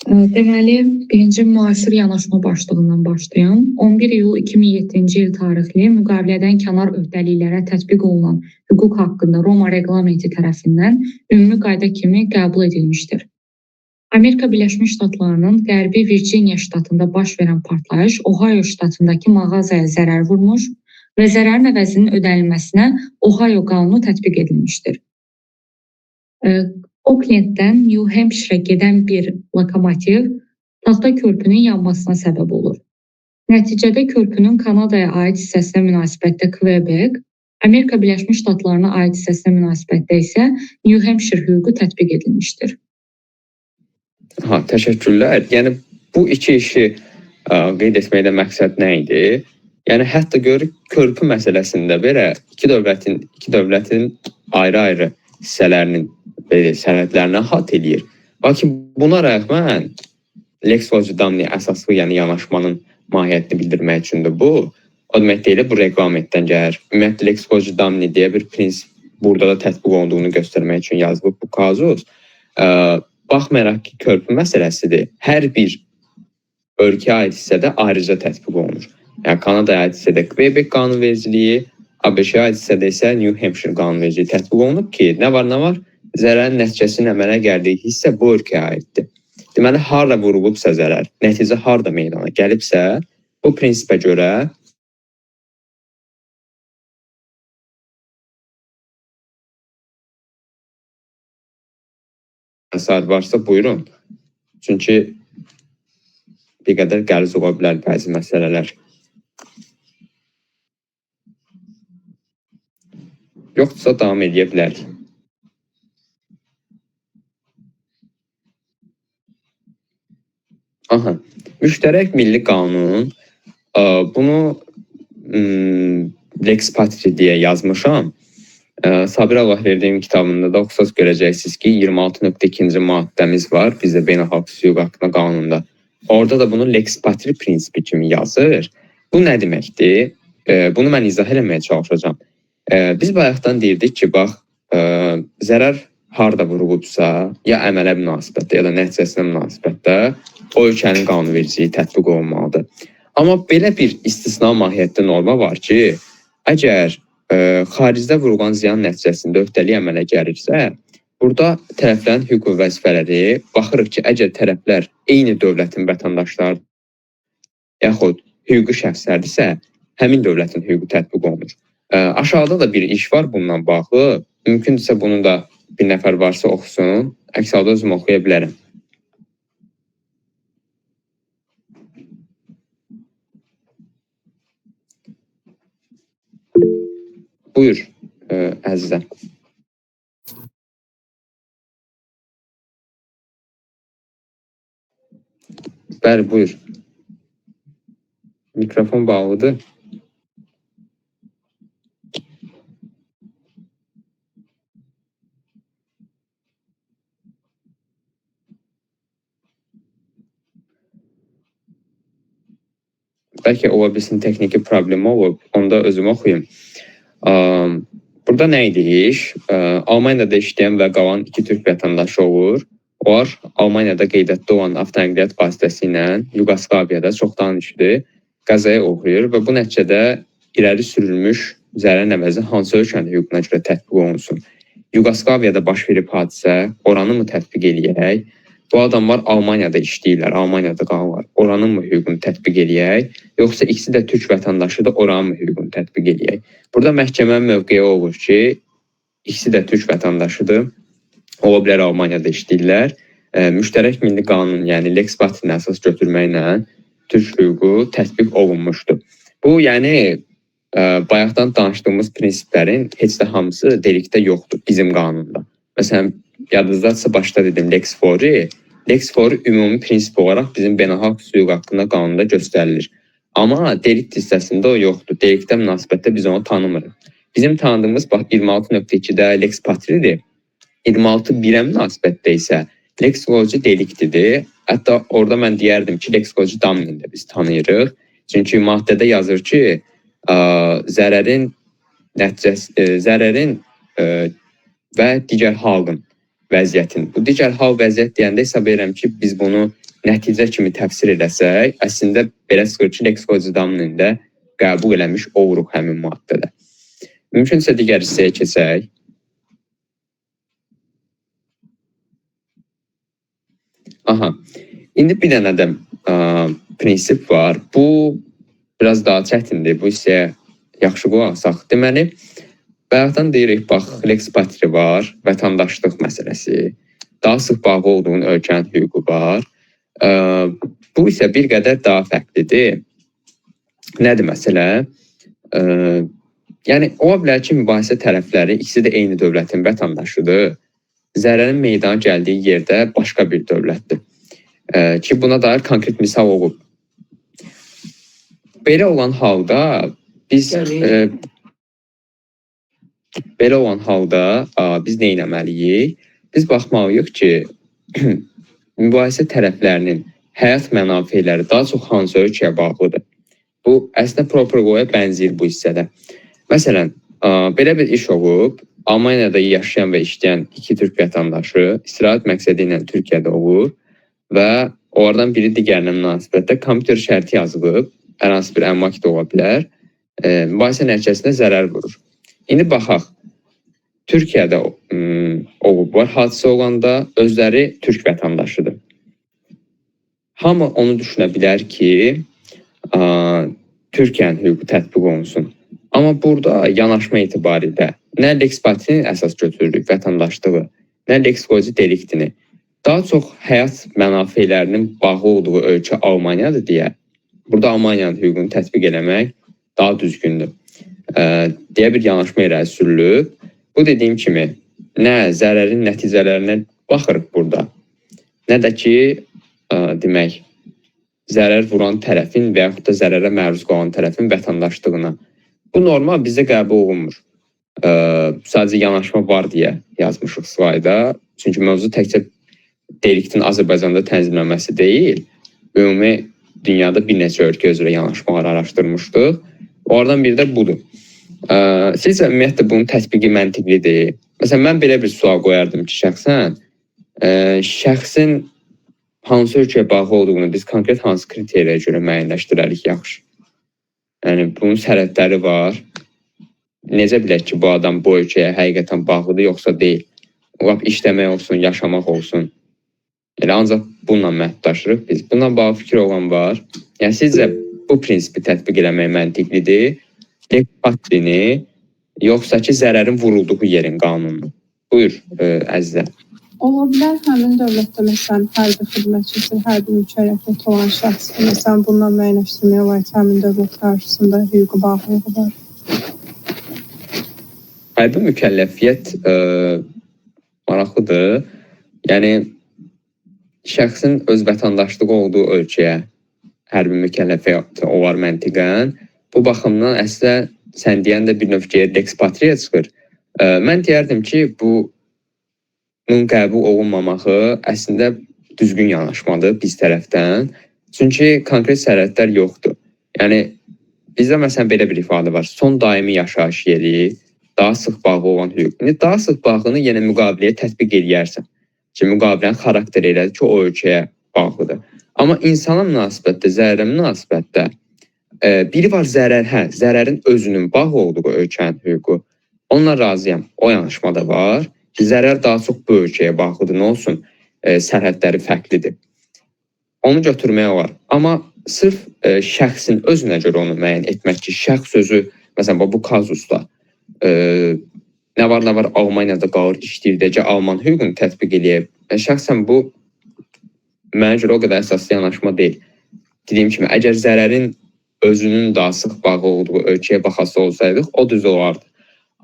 Deməli, birinci müasir yanaşma başlığından başlayan 11 iyul 2007-ci il tarixli müqavilədən kənar öhdəliklərə tətbiq olunan hüquq haqqında Roma reqlamenti tərəfindən ümumi qayda kimi qəbul edilmişdir. Amerika Birləşmiş Ştatlarının Qərbi Virginia ştatında baş verən partlayış Ohio ştatındakı mağazaya zərər vurmuş və zərərin əvəzinin ödənilməsinə Ohio qanunu tətbiq edilmişdir. Oaklanddən New Hampshire gedən bir lokomotiv taxta körpünün yanmasına səbəb olur. Nəticədə körpünün Kanadaya aid hissəsinə münasibətdə Quebec, Amerika Birləşmiş Ştatlarına aid hissəsinə münasibətdə isə New Hampshire hüququ tətbiq edilmişdir. Təşəkkürlər. Yəni bu 2 işi qeyd etməkdə məqsəd nə idi? Yəni hətta görürük körpü məsələsində belə iki dövlətin ayrı-ayrı hissələrinin sənədlərinə hat eləyir. Lakin buna rəğmən lex loci damni əsaslı, yəni yanaşmanın mahiyyətini bildirmək üçündür bu. O demək deyil, bu reqlamentdən gəlir. Ümumiyyətlə lex loci damni deyə bir prinsip burada da tətbiq olunduğunu göstərmək üçün yazılıb bu kazus. Baxmayaraq ki, körpü məsələsidir. Hər bir ölkəyə aid hissədə ayrıca tətbiq olunur. Yəni Kanadaya aid hissədə Quebec qanunvericiliyi, ABŞ-yə aid hissədə isə New Hampshire qanunvericiliyi tətbiq olunub ki, nə var? Zərərin nəticəsinin əmələ gəldiyi hissə bu ölkəyə aiddir. Deməli, harda vurulubsa zərər, nəticə harda meydana gəlibsə, bu prinsipə görə əsas varsa buyurun. Çünki bir qədər qəliz ola bilər bəzi məsələlər. Yoxdursa davam edə bilərik. Müştərək milli qanun, bunu Lex Patri deyə yazmışam. Sabir Allahverdiyevin kitabında da oxusaz görəcəksiniz ki, 26.2-ci maddəmiz var bizdə beynəlxalq hüquq haqqında qanunda. Orada da bunu Lex Patri prinsipi kimi yazır. Bu nə deməkdir? Bunu mən izah eləməyə çalışacağam. Biz bayaqdan deyirdik ki, bax, zərər harda vurulubsa, ya əmələ münasibətdə, ya da nəticəsinə münasibətdə o ölkənin qanunvericiliyi tətbiq olunmalıdır. Amma belə bir istisna mahiyyətli norma var ki, əgər xaricdə vurulan ziyan nəticəsində öhdəlik əmələ gəlirsə, burada tərəflərin hüquq və vəzifələri baxırıq ki, əgər tərəflər eyni dövlətin vətəndaşları yaxud hüquqi şəxslərdirsə, həmin dövlətin hüququ tətbiq olunur. Aşağıda da bir iş var bununla bağlı. Mümkündürsə bunu da bir nəfər varsa oxusun. Əks halda özüm oxuya bilərəm. Buyur, əzizəm. Bəli, buyur. Mikrofon bağlıdır. bəlkə ola bilsin texniki problemi olub, onda özüm oxuyum. Burada nə idi iş? Almaniyada işləyən və qalan 2 türk vətəndaşı olur. Onlar Almaniyada qeydiyyatda olan avtonəqliyyat vasitəsilə Yuqoslaviyada çoxdan işdir, qəzaya uğrayır və bu nəticədə irəli sürülmüş zərər əvəzi hansı ölkənin hüququna görə tətbiq olunsun? Yuqoslaviyada baş verib hadisə, oranı mı tətbiq eləyək? Bu adamlar Almaniyada işləyirlər, Almaniyada qalırlar. Oranın mı hüququnu tətbiq eləyək? Yoxsa ikisi də türk vətəndaşıdır, oranın mı hüququnu tətbiq eləyək? Burada məhkəmənin mövqeyi olur ki, ikisi də türk vətəndaşıdır. Ola bilər Almaniyada işləyirlər. Müştərək milli qanun, yəni Lex Patrini əsas götürməklə türk hüququ tətbiq olunmuşdur. Bu, yəni bayaqdan danışdığımız prinsiplərin heç də hamısı delikdə yoxdur bizim qanunda. Məsələn, yadınızdadsa başda dedim Lex Fori. Lex Fori ümumi prinsip olaraq bizim beynəlxalq hüquq haqqında qanunda göstərilir. Amma delikt hissəsində o yoxdur. Delikdə münasibətdə biz onu tanımırıq. Bizim tanıdığımız 26.2-də Lex Patri'dir. 26.1-ə münasibətdə isə Lex Loci deliktidir. Hətta orada mən deyərdim ki, Lex Loci Damnində biz tanıyırıq. Çünki maddədə yazır ki, zərərin və digər halın vəziyyətin. Bu digər hal vəziyyət deyəndə hesab edirəm ki, biz bunu nəticə kimi təfsir edəsək, əslində belə çıxır ki, Lex Loci Damnində qəbul eləmiş oluruq həmin maddədə. Mümkünsə digər hissəyə keçək. Aha, indi bir dənə də prinsip var. Bu biraz daha çətindir. Bu hissəyə yaxşı qulaq asaq. Deməli, bayaqdan deyirik, bax, Lex Patri var, vətəndaşlıq məsələsi, daha sıx bağlı olduğun ölkənin hüququ var. Bu isə bir qədər daha fərqlidir. Nədir məsələ? Yəni, ola bilər ki, mübahisə tərəfləri ikisi də eyni dövlətin vətəndaşıdır. Zərərin meydana gəldiyi yerdə başqa bir dövlətdir. Ki, buna dair konkret misal olub. Belə olan halda biz nə etməliyik? Biz baxmalıyıq ki, mübahisə tərəflərinin həyat mənafeləri daha çox hansı ölkəyə bağlıdır. Bu, əslində prokurorluğa bənzəyir bu hissədə. Məsələn, belə bir iş olub, Almaniyada yaşayan və işləyən 2 türk vətəndaşı istirahət məqsədi ilə Türkiyədə olur və onlardan biri digərinə münasibətdə kompüter şərti yazılıb, hər hansı bir əmlak da ola bilər, mübahisə nəticəsində zərər vurur. İndi baxaq, Türkiyədə olublar, hadisə olanda özləri türk vətəndaşıdır. Hamı onu düşünə bilər ki, Türkiyənin hüququ tətbiq olunsun. Amma burada yanaşma etibarilə nə Lex Patrinin əsas götürürük vətəndaşlığı, nə Lex Loci deliktini. Daha çox həyat mənafelərinin bağlı olduğu ölkə Almaniyadır deyə, burada Almaniyanın hüququnu tətbiq eləmək daha düzgündür. Deyə bir yanaşma irəli sürülüb. Bu dediyim kimi, nə zərərin nəticələrinə baxırıq burada, nə də ki, demək, zərər vuran tərəfin və yaxud da zərərə məruz qalan tərəfin vətəndaşlığına. Bu normal bizdə qəbul olunmur. Sadəcə yanaşma var deyə yazmışıq slayda. Çünki mövzu təkcə deliktin Azərbaycanda tənzimlənməsi deyil. Ümumi dünyada bir neçə ölkə üzrə yanaşmalar araşdırmışdıq. Onlardan biri də budur. Sizcə ümumiyyətlə bunun tətbiqi məntiqlidir. Məsələn, mən belə bir sual qoyardım ki, şəxsin hansı ölkəyə bağlı olduğunu biz konkret hansı kriteriyə görə müəyyənləşdirərik yaxşı. Yəni, bunun sərhədləri var. Necə bilək ki, bu adam bu ölkəyə həqiqətən bağlıdır, yoxsa deyil. Lap işləmək olsun, yaşamaq olsun. Elə ancaq bununla məhdudlaşırıq biz. Bununla bağlı fikir olan var. Yəni, sizcə bu prinsipi tətbiq eləmək məntiqlidir. Lex Patrini, yoxsa ki, zərərin vurulduğu yerin qanunu. Buyur, əzizə. Ola bilər həmin dövlətdə, məsələn, hərbi xidmətçisi, hərbi mükəlləfiyyət olan şəxs, məsələn, bununla müəyyənləşdirmək olar ki, həmin dövlət qarşısında hüquqi bağlılığı var. Hərbi mükəlləfiyyət maraqlıdır. Yəni, şəxsin öz vətəndaşlığı olduğu ölkəyə hərbi mükəlləfiyyət olar məntiqən. Bu baxımdan əslində sən deyən də bir növ ki, Lex Patriyə çıxır. Mən deyərdim ki, bunun qəbul olunmamağı əslində düzgün yanaşmadır biz tərəfdən. Çünki konkret sərhədlər yoxdur. Yəni bizdə məsələn belə bir ifadə var. Son daimi yaşayış yeri, daha sıx bağı olan hüquq. İndi daha sıx bağını yenə müqaviləyə tətbiq edərsən. Ki, müqavilənin xarakteri elədir ki, o ölkəyə bağlıdır. Amma insana münasibətdə, zərərə münasibətdə biri var zərərin özünün bağlı olduğu ölkənin hüququ. Onunla razıyam. O yanaşmada var ki, zərər daha çox bu ölkəyə bağlıdır. Nə olsun? Sərhədləri fərqlidir. Onu götürmək olar. Amma sırf şəxsin özünə görə onu müəyyən etmək ki, şəxs sözü, məsələn, bu kazusda nə var Almaniyada qalır, işləyir, Alman hüququnu tətbiq edib. Şəxsən bu mənə görə o qədər əsaslı yanaşma deyil. Dediyim kimi, əgər zərərin özünün daha sıx bağı olduğu ölkəyə baxası olsaydıq, o düz olardı.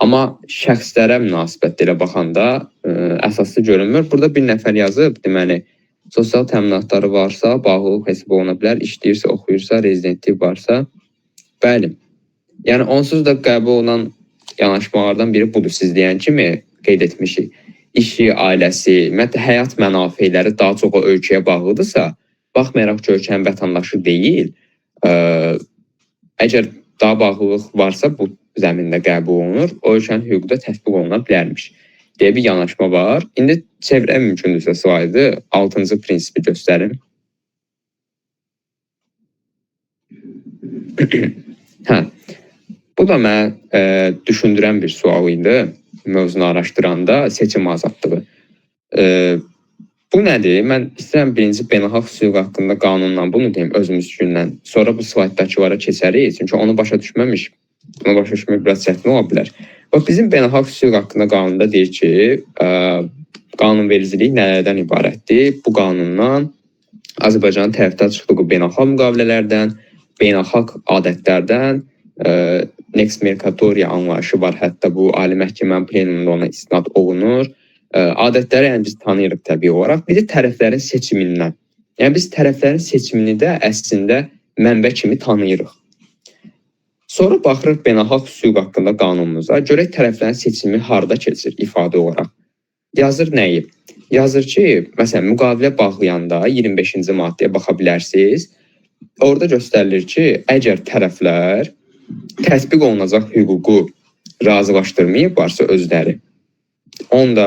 Amma şəxslərə münasibətdə elə baxanda əsaslı görünmür. Burada bir nəfər yazıb, deməli, sosial təminatları varsa, bağlılıq hesab oluna bilər, işləyirsə, oxuyursa, rezidentlik varsa, bəli. Yəni, onsuz da qəbul olunan yanaşmalardan biri budur. Siz deyən kimi qeyd etmişik. İşi, ailəsi, həyat mənafeləri daha çox o ölkəyə bağlıdırsa, baxmayaraq ki, ölkənin vətəndaşı deyil, əgər daha bağlılıq varsa, bu zəmində qəbul olunur, o ölkənin hüququ da tətbiq oluna bilərmiş deyə bir yanaşma var. İndi çevirə mümkündürsə slaydı, 6-cı prinsipi göstərim. Bu da mənə düşündürən bir sual idi, mövzunu araşdıranda seçim azadlığı. Bu nədir? Mən istəyirəm birinci beynəlxalq hüquq haqqında qanunla bunu deyim özümüz gündən. Sonra bu slayddakılara keçərik, çünki onu başa düşməmiş, bunu başa düşmək biraz çətin ola bilər. Bizim beynəlxalq hüquq haqqında qanunda deyir ki, qanunvericilik nələrdən ibarətdir? Bu qanundan Azərbaycanın tərəfdar çıxdığı beynəlxalq müqavilələrdən, beynəlxalq adətlərdən, Nex Mercatoria anlayışı var, hətta bu Ali Məhkəmənin plenumunda ona istinad olunur. Adətləri yəni biz tanıyırıq təbii olaraq. Bir də tərəflərin seçimindən. Yəni biz tərəflərin seçimini də əslində mənbə kimi tanıyırıq. Sonra baxırıq beynəlxalq hüquq haqqında qanunumuza. Görək tərəflərin seçimi harda keçir ifadə olaraq. Yazır nəyi? Yazır ki, məsələn, müqavilə bağlayanda 25-ci maddəyə baxa bilərsiniz. Orada göstərilir ki, əgər tərəflər tətbiq olunacaq hüququ razılaşdırmayıblarsa özləri, onda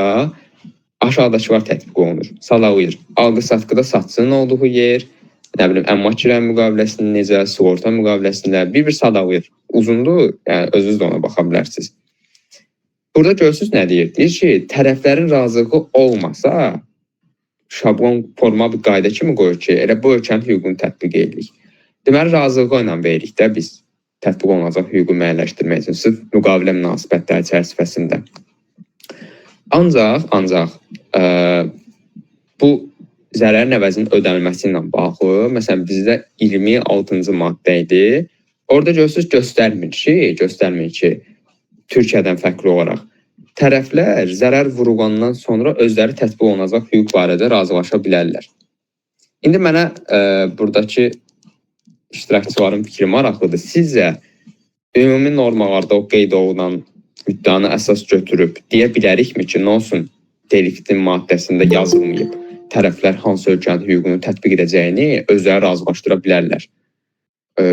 aşağıdakılar tətbiq olunur. Sadalayır. Alqı-satqıda satçının olduğu yer, nə bilim, əmlak kirayı müqaviləsində necə, sığorta müqaviləsində bir sadalayır. Uzundur, yəni özünüz də ona baxa bilərsiniz. Burada görürsünüz nə deyir? Deyir ki, tərəflərin razılığı olmasa, şablon forma bir qayda kimi qoyur ki, elə bu ölkənin hüququnu tətbiq edirik. Deməli, razılığı ilə veririk də biz tətbiq olunacaq hüququ müəyyənləşdirmək üçün, sırf müqavilə münasibətləri çərçivəsində. Ancaq bu zərərin əvəzinin ödənilməsi ilə bağlı, məsələn, bizdə 26-cı maddə idi. Orada görürsünüz, göstərmir ki, Türkiyədən fərqli olaraq tərəflər zərər vurulandan sonra özləri tətbiq olunacaq hüquq barədə razılaşa bilərlər. İndi mənə buradakı iştirakçıların fikri maraqlıdır. Sizcə, ümumi normalarda o qeyd olunan müddanı əsas götürüb deyə bilərikmi ki, nə olsun deliktin maddəsində yazılmayıb, tərəflər hansı ölkənin hüququnu tətbiq edəcəyini özləri razılaşdıra bilərlər.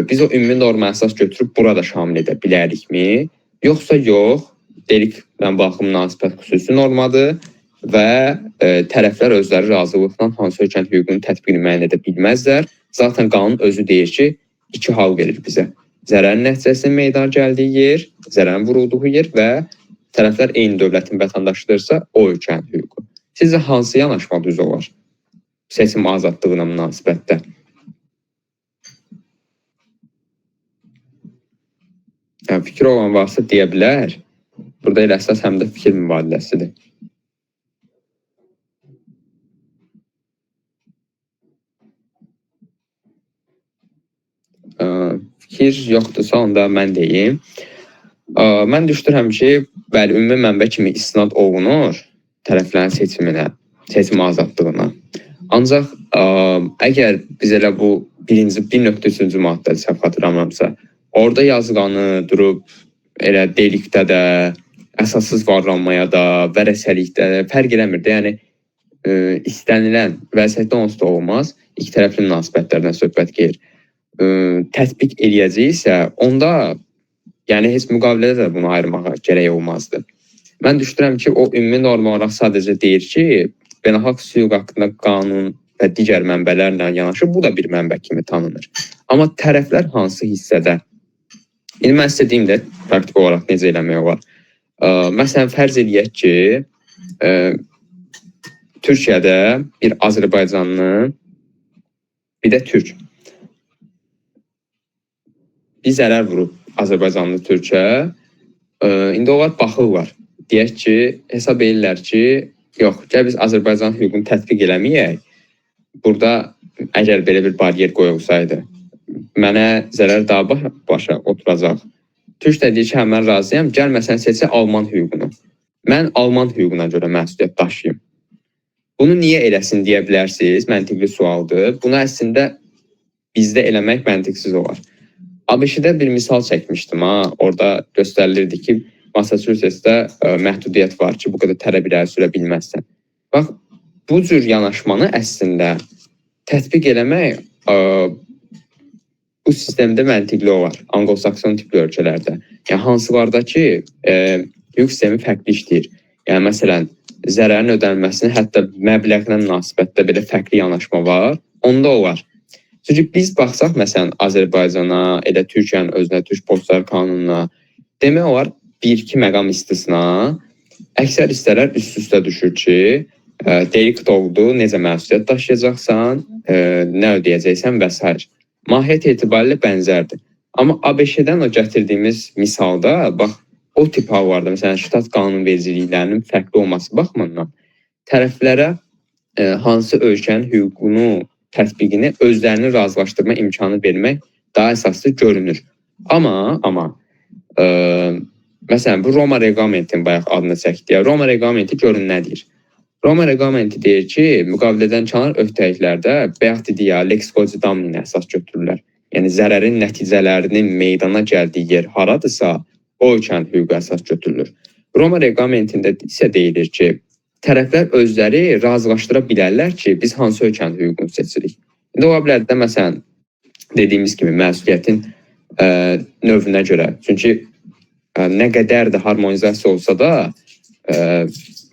Biz o ümumi norma əsas götürüb burada şamil edə bilərikmi? Yoxsa yox, delikdən baxım münasibət xüsusi normadır və tərəflər özləri razılıqla hansı ölkənin hüququnu tətbiqini müəyyən edə bilməzlər. Zaten qanun özü deyir ki, iki hal verir bizə. Zərərin nəticəsinin meydana gəldiyi yer, zərərin vurulduğu yer və tərəflər eyni dövlətin vətəndaşıdırsa, o ölkənin hüququ. Sizcə hansı yanaşma düz olar seçim azadlığına münasibətdə? Yəni, fikir olan varsa deyə bilər. Burada elə əsas həm də fikir mübadiləsidir. Fikir yoxdursa, onda mən deyim. Mən düşünürəm ki, bəli, ümumi mənbə kimi istinad olunur tərəflərin seçiminə, seçim azadlığına. Ancaq əgər biz elə bu 1.3-cü maddə səhv xatırlamıramsa, orada yazılanı durub elə delikdə də, əsassız varlanmaya da, vərəsəlikdə də fərq eləmir də. Yəni, istənilən vəziyyətdə onsuz da olmaz. İki tərəfli münasibətlərdən söhbət gedir. tətbiq eləyəcəksə, onda yəni heç müqavilədə də bunu ayırmağa gərək olmazdı. Mən düşünürəm ki, o ümumi norma olaraq sadəcə deyir ki, beynəlxalq hüquq haqqında qanun və digər mənbələrlə yanaşı bu da bir mənbə kimi tanınır. Amma tərəflər hansı hissədə? İndi mən sizə deyim də praktik olaraq necə eləmək olar. Məsələn, fərz eləyək ki, Türkiyədə bir Azərbaycanlı, bir də Türk bir zərər vurub Azərbaycanlı Türkə. İndi onlar baxırlar. Deyək ki, hesab edirlər ki, yox, gəl biz Azərbaycan hüququnu tətbiq eləməyək. Burada əgər belə bir bariyer qoyulsaydı, mənə zərər daha başa oturacaq. Türk də deyir ki, hə, mən razıyam, gəl məsələn seçsə Alman hüququnu. Mən Alman hüququna görə məsuliyyət daşıyım. Bunu niyə eləsin deyə bilərsiniz, məntiqli sualdır. Bunu əslində bizdə eləmək məntiqsiz olar. ABŞ-də bir misal çəkmişdim, orada göstərilirdi ki, Massachusetts'də məhdudiyyət var ki, bu qədər tələb irəli sürə bilməzsən. Bax, bu cür yanaşmanı əslində tətbiq eləmək bu sistemdə məntiqli olar, Anglo-Sakson tipli ölkələrdə. Yəni, hansılarda ki, hüquq sistemi fərqli işləyir. Yəni, məsələn, zərərin ödənilməsini hətta məbləğlə münasibətdə belə fərqli yanaşma var, onda olar. Çünki biz baxsaq, məsələn, Azərbaycana, elə Türkiyənin özünə, Türk Postlar Qanununa, demək olar, 1-2 məqam istisna, əksər hissələr üst-üstə düşür ki, delikt oldu, necə məsuliyyət daşıyacaqsan, nə ödəyəcəksən və s. Mahiyyət etibarilə bənzərdir. Amma ABŞ-dən o gətirdiyimiz misalda, bax, o tip hallarda, məsələn, ştat qanunvericiliklərinin fərqli olması baxımından tərəflərə hansı ölkənin hüququnu, tətbiqini özlərini razılaşdırma imkanı vermək daha əsaslı görünür. Amma məsələn, bu Roma Reqlamentinin bayaq adını çəkdik. Roma Reqlamenti görün nə deyir? Roma Reqlamenti deyir ki, müqavilədən kənar öhdəliklərdə bayaq dedik ya, lex cogi damini əsas götürürlər. Yəni, zərərin nəticələrinin meydana gəldiyi yer haradırsa, o ölkənin hüququ əsas götürülür. Roma Reqlamentində isə deyilir ki, tərəflər özləri razılaşdıra bilərlər ki, biz hansı ölkənin hüququnu seçirik. İndi ola bilər də, məsələn, dediyimiz kimi məsuliyyətin növünə görə. Çünki nə qədər də harmonizasiya olsa da,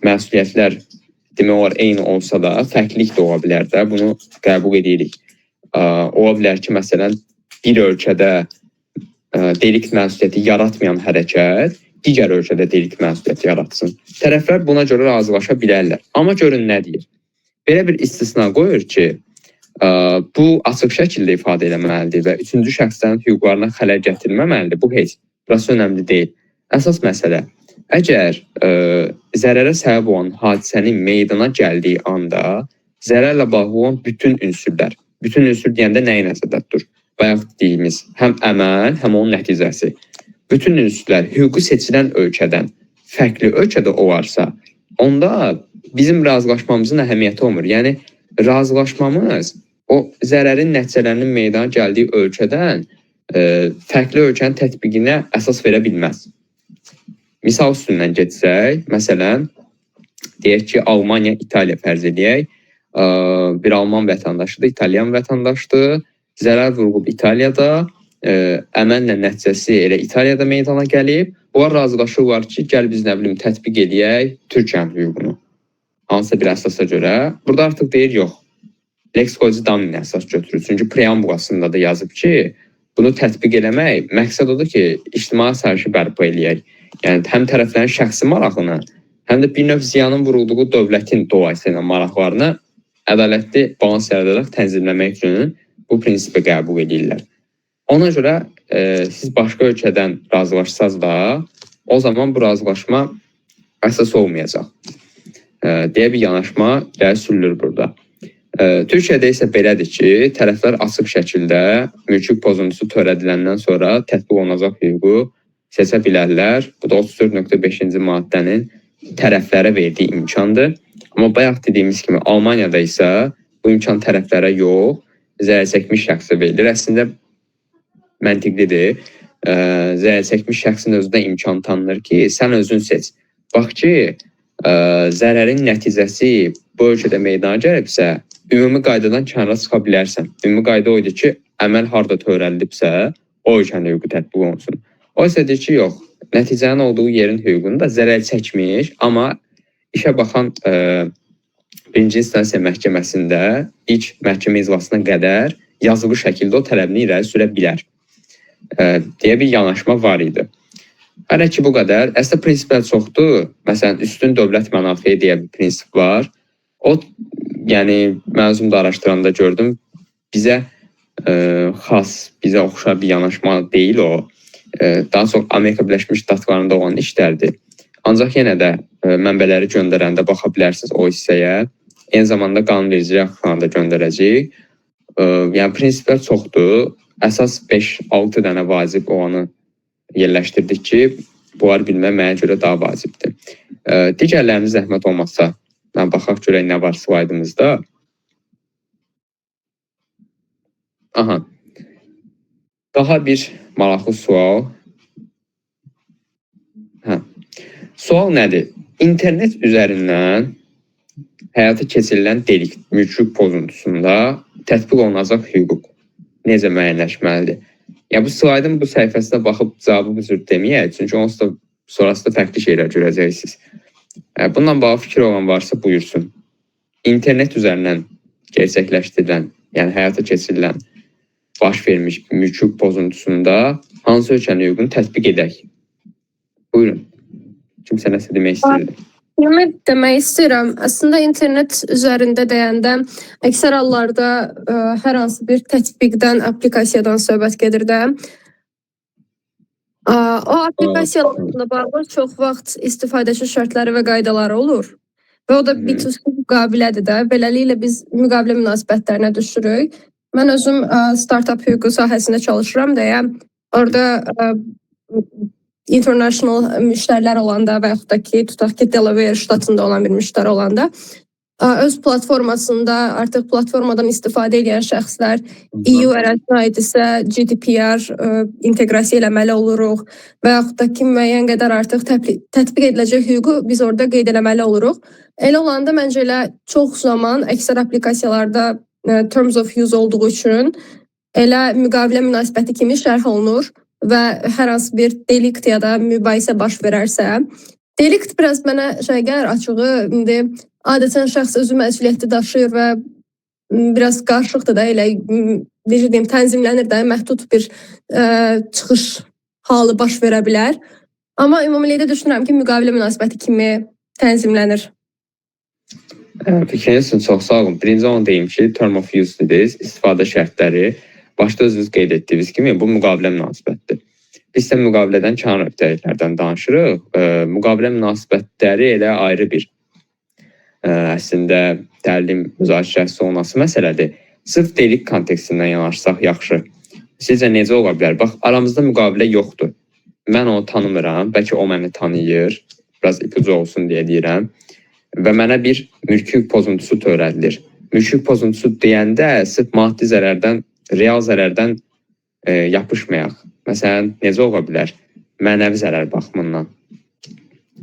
məsuliyyətlər demək olar eyni olsa da, fərqlilik də ola bilər də, bunu qəbul edirik. Ola bilər ki, məsələn, bir ölkədə delikt məsuliyyəti yaratmayan hərəkət digər ölkədə delikt məsuliyyəti yaratsın. Tərəflər buna görə razılaşa bilərlər. Amma görün nə deyir? Belə bir istisna qoyur ki, bu açıq şəkildə ifadə eləməlidir və üçüncü şəxslərin hüquqlarına xələl gətirməməlidir. Bu heç, burası önəmli deyil. Əsas məsələ, əgər zərərə səbəb olan hadisənin meydana gəldiyi anda zərərlə bağlı olan bütün ünsürlər deyəndə nəyi nəzərdə tutur? Bayaq dediyimiz həm əməl, həm onun nəticəsi. Bütün ünsürlər hüququ seçilən ölkədən fərqli ölkədə olarsa, onda bizim razılaşmamızın əhəmiyyəti olmur. Yəni, razılaşmamız o zərərin nəticələrinin meydana gəldiyi ölkədən fərqli ölkənin tətbiqinə əsas verə bilməz. Misal üstündən geçsək, məsələn, deyək ki, Almaniya, İtaliya fərz edək, bir Alman vətəndaşıdır, İtalyan vətəndaşdır, zərər vurulub İtaliyada, əməllə nəticəsi elə İtaliyada meydana gəlib, onlar razılaşırlar ki, gəl biz nə bilim tətbiq edək Türkiyənin hüququnu. Hansısa bir əsasa görə. Burada artıq deyir, yox, lex cogi damini əsas götürür. Çünki preambulasında da yazıb ki, bunu tətbiq eləmək məqsəd odur ki, ictimai sərişi bərpa eləyək. Yəni, həm tərəflərin şəxsi maraqını, həm də bir növ ziyanın vurulduğu dövlətin dolayısıyla maraqlarını ədalətli balans yaradaraq tənzimləmək üçün bu prinsipi qəbul edirlər. Ona görə siz başqa ölkədən razılaşsaz da, o zaman bu razılaşma əsas olmayacaq. Deyə bir yanaşma sürülür burada. Türkiyədə isə belədir ki, tərəflər açıq şəkildə mülki pozuntusu törədiləndən sonra tətbiq olunacaq hüququ seçə bilərlər. Bu da 34.5-ci maddənin tərəflərə verdiyi imkandır. Amma bayaq dediyimiz kimi Almaniyada isə bu imkan tərəflərə yox, zərər çəkmiş şəxsə verilir. Əslində məntiqlidir. Zərər çəkmiş şəxsin özünə imkan tanınır ki, sən özün seç. Bax ki, zərərin nəticəsi bu ölkədə meydana gəlibsə, ümumi qaydadan kənara çıxa bilərsən. Ümumi qayda oydur ki, əməl harda törədilibsə, o ölkənin hüququ tətbiq olunsun. O isə deyir ki, yox, nəticənin olduğu yerin hüququnda zərər çəkmiş, amma işə baxan birinci instansiya məhkəməsində ilk məhkəmə iclasına qədər yazılı şəkildə o tələbini irəli sürə bilər deyə bir yanaşma var idi. Hələ ki bu qədər. Əslində prinsiplər çoxdur. Məsələn, üstün dövlət mənafeləyi deyə bir prinsip var. O, yəni mən özüm də araşdıranda gördüm, bizə xas, bizə oxşar bir yanaşma deyil o. Daha çox Amerika Birləşmiş Ştatlarında olan işlərdir. Ancaq yenə də mənbələri göndərəndə baxa bilərsiniz o hissəyə. Eyni zamanda qanunvericilik aktlarını da göndərəcəyik. Yəni prinsiplər çoxdur. Əsas 5-6 dənə vacib olanı yerləşdirdik ki, bunları bilmək mənə görə daha vacibdir. Digərləriniz zəhmət olmazsa, mən baxaq görək nə var slaydımızda. Aha. Daha bir maraqlı sual. Sual nədir? İnternet üzərindən həyata keçirilən delikt, mülkiyyət pozuntusunda tətbiq olunacaq hüquq necə müəyyənləşməlidir? Yəni, bu slaydın bu səhifəsinə baxıb cavabı bu cür deməyək, çünki onsuz da sonrasında fərqli şeylər görəcəksiniz. Bununla bağlı fikir olan varsa buyursun. İnternet üzərindən gerçəkləşdirilən, yəni həyata keçirilən, baş vermiş mülkiyyət pozuntusunda hansı ölkənin hüququnu tətbiq edək? Buyurun. Kimsə nəsə demək istəyirdi? Demək istəyirəm. Əslində internet üzərində deyəndə əksər hallarda hər hansı bir tətbiqdən, aplikasiyadan söhbət gedir də. O aplikasiyalarla bağlı çox vaxt istifadəçi şərtləri və qaydaları olur. Və o da B2C müqavilədir də. Beləliklə biz müqavilə münasibətlərinə düşürük. Mən özüm startup hüququ sahəsində çalışıram deyə orada international müştərilər olanda və yaxud da ki, tutaq ki, Delaware ştatında olan bir müştəri olanda öz platformasında artıq platformadan istifadə edən şəxslər EU ərazisinə aidsə GDPR inteqrasiya eləməli oluruq və yaxud da ki, müəyyən qədər artıq tətbiq ediləcək hüququ biz orada qeyd eləməli oluruq. Elə olanda məncə elə çox zaman əksər aplikasiyalarda terms of use olduğu üçün elə müqavilə münasibəti kimi şərh olunur və hər hansı bir delikt ya da mübahisə baş verərsə, delikt biraz mənə şey gəlir açığı, indi adətən şəxs özü məsuliyyəti daşıyır və biraz qarışıqdır da, elə necə deyim, tənzimlənir də, məhdud bir çıxış halı baş verə bilər. Amma ümumilikdə düşünürəm ki, müqavilə münasibəti kimi tənzimlənir. Fikriniz üçün çox sağ olun. Birinci onu deyim ki, term of use dediniz, istifadə şərtləri. Başda özünüz qeyd etdiyiniz kimi bu müqavilə münasibətdir. Biz də müqavilədən kənar öhdəliklərdən danışırıq. Müqavilə münasibətləri elə ayrı bir əslində təlim müzakirəsi olması məsələdir. Sırf delikt kontekstindən yanaşsaq yaxşı. Sizcə necə ola bilər? Bax, aramızda müqavilə yoxdur. Mən onu tanımıram, bəlkə o məni tanıyır. Biraz ipucu olsun deyə deyirəm. Və mənə bir mülki pozuntusu törədilir. Mülki pozuntusu deyəndə sırf maddi zərərdən, real zərərdən yapışmayaq. Məsələn, necə ola bilər? Mənəvi zərər baxımından.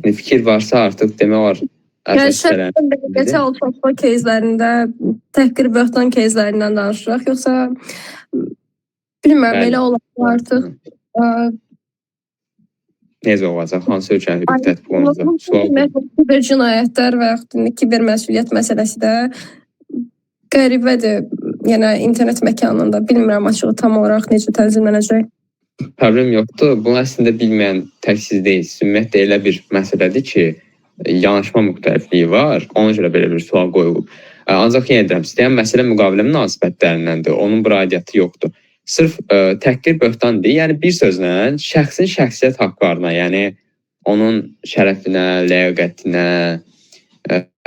Fikir varsa artıq demək olar. Şəxsən alçaltma кейslərində, təhqir böhtan кейslərindən danışıraq, yoxsa bilmirəm, belə olacaq artıq. Necə olacaq? Hansı ölkənin hüquq tətbiq olunacaq? Kiber cinayətlər və yaxud kiber məsuliyyət məsələsi də qəribədir. Yəni internet məkanında bilmirəm açığı tam olaraq necə tənzimlənəcək. Problem yoxdur. Bunu əslində bilməyən tək siz deyilsiniz. Ümumiyyətlə elə bir məsələdir ki, yanaşma müxtəlifliyi var. Ona görə belə bir sual qoyulub. Ancaq yenə deyirəm, istəyən məsələ müqavilə münasibətlərindəndir. Onun bir aidiyyatı yoxdur. Sırf təhqir böhtan deyil. Yəni bir sözlə şəxsin şəxsiyyət haqqlarına, yəni onun şərəfinə, ləyaqətinə,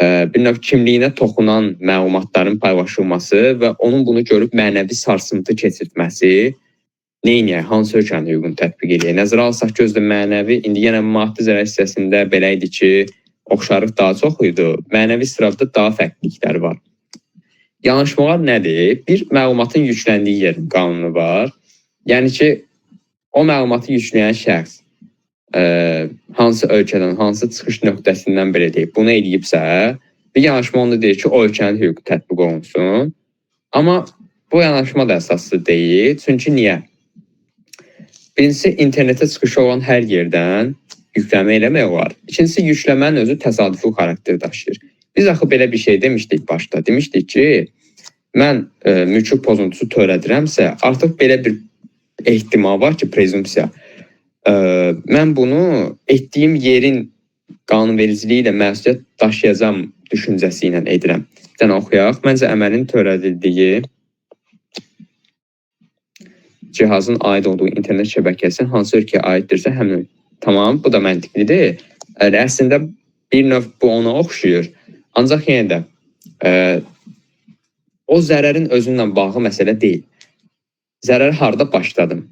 bir növ kimliyinə toxunan məlumatların paylaşılması və onun bunu görüb mənəvi sarsıntı keçirtməsi neyniyək, hansı ölkənin hüququnu tətbiq edək? Nəzərə alsaq gözlə mənəvi, indi yenə maddi zərər hissəsində belə idi ki, oxşarlıq daha çox idi. Mənəvi istirafda daha fərqliliklər var. Yanaşmalar nədir? Bir, məlumatın yükləndiyi yerin qanunu var. Yəni ki, o məlumatı yükləyən şəxs hansı ölkədən, hansı çıxış nöqtəsindən belə deyib, bunu edibsə, bir yanaşma onda deyir ki, o ölkənin hüququ tətbiq olunsun. Amma Bu yanaşma da əsaslı deyil. Çünki niyə? Birincisi, internetə çıxışı olan hər yerdən yükleme eləmək olar. İkincisi, yükləmənin özü təsadüfi xarakter daşıyır. Biz axı belə bir şey demişdik başda. Demişdik ki, mən mülki pozuntusu törədirəmsə, artıq belə bir ehtimal var ki, prezumpsiya. Mən bunu etdiyim yerin qanunvericiliyi ilə məsuliyyət daşıyacam düşüncəsi ilə edirəm. Bir dənə oxuyaq. Məncə əməlin törədildiyi cihazın aid olduğu internet şəbəkəsi hansı ölkəyə aiddirsə həmin. Tamam, bu da məntiqlidir. Əslində bir növ bu ona oxşuyur. Ancaq yenə də o zərərin özünlə bağlı məsələ deyil. Zərəri harda başladım?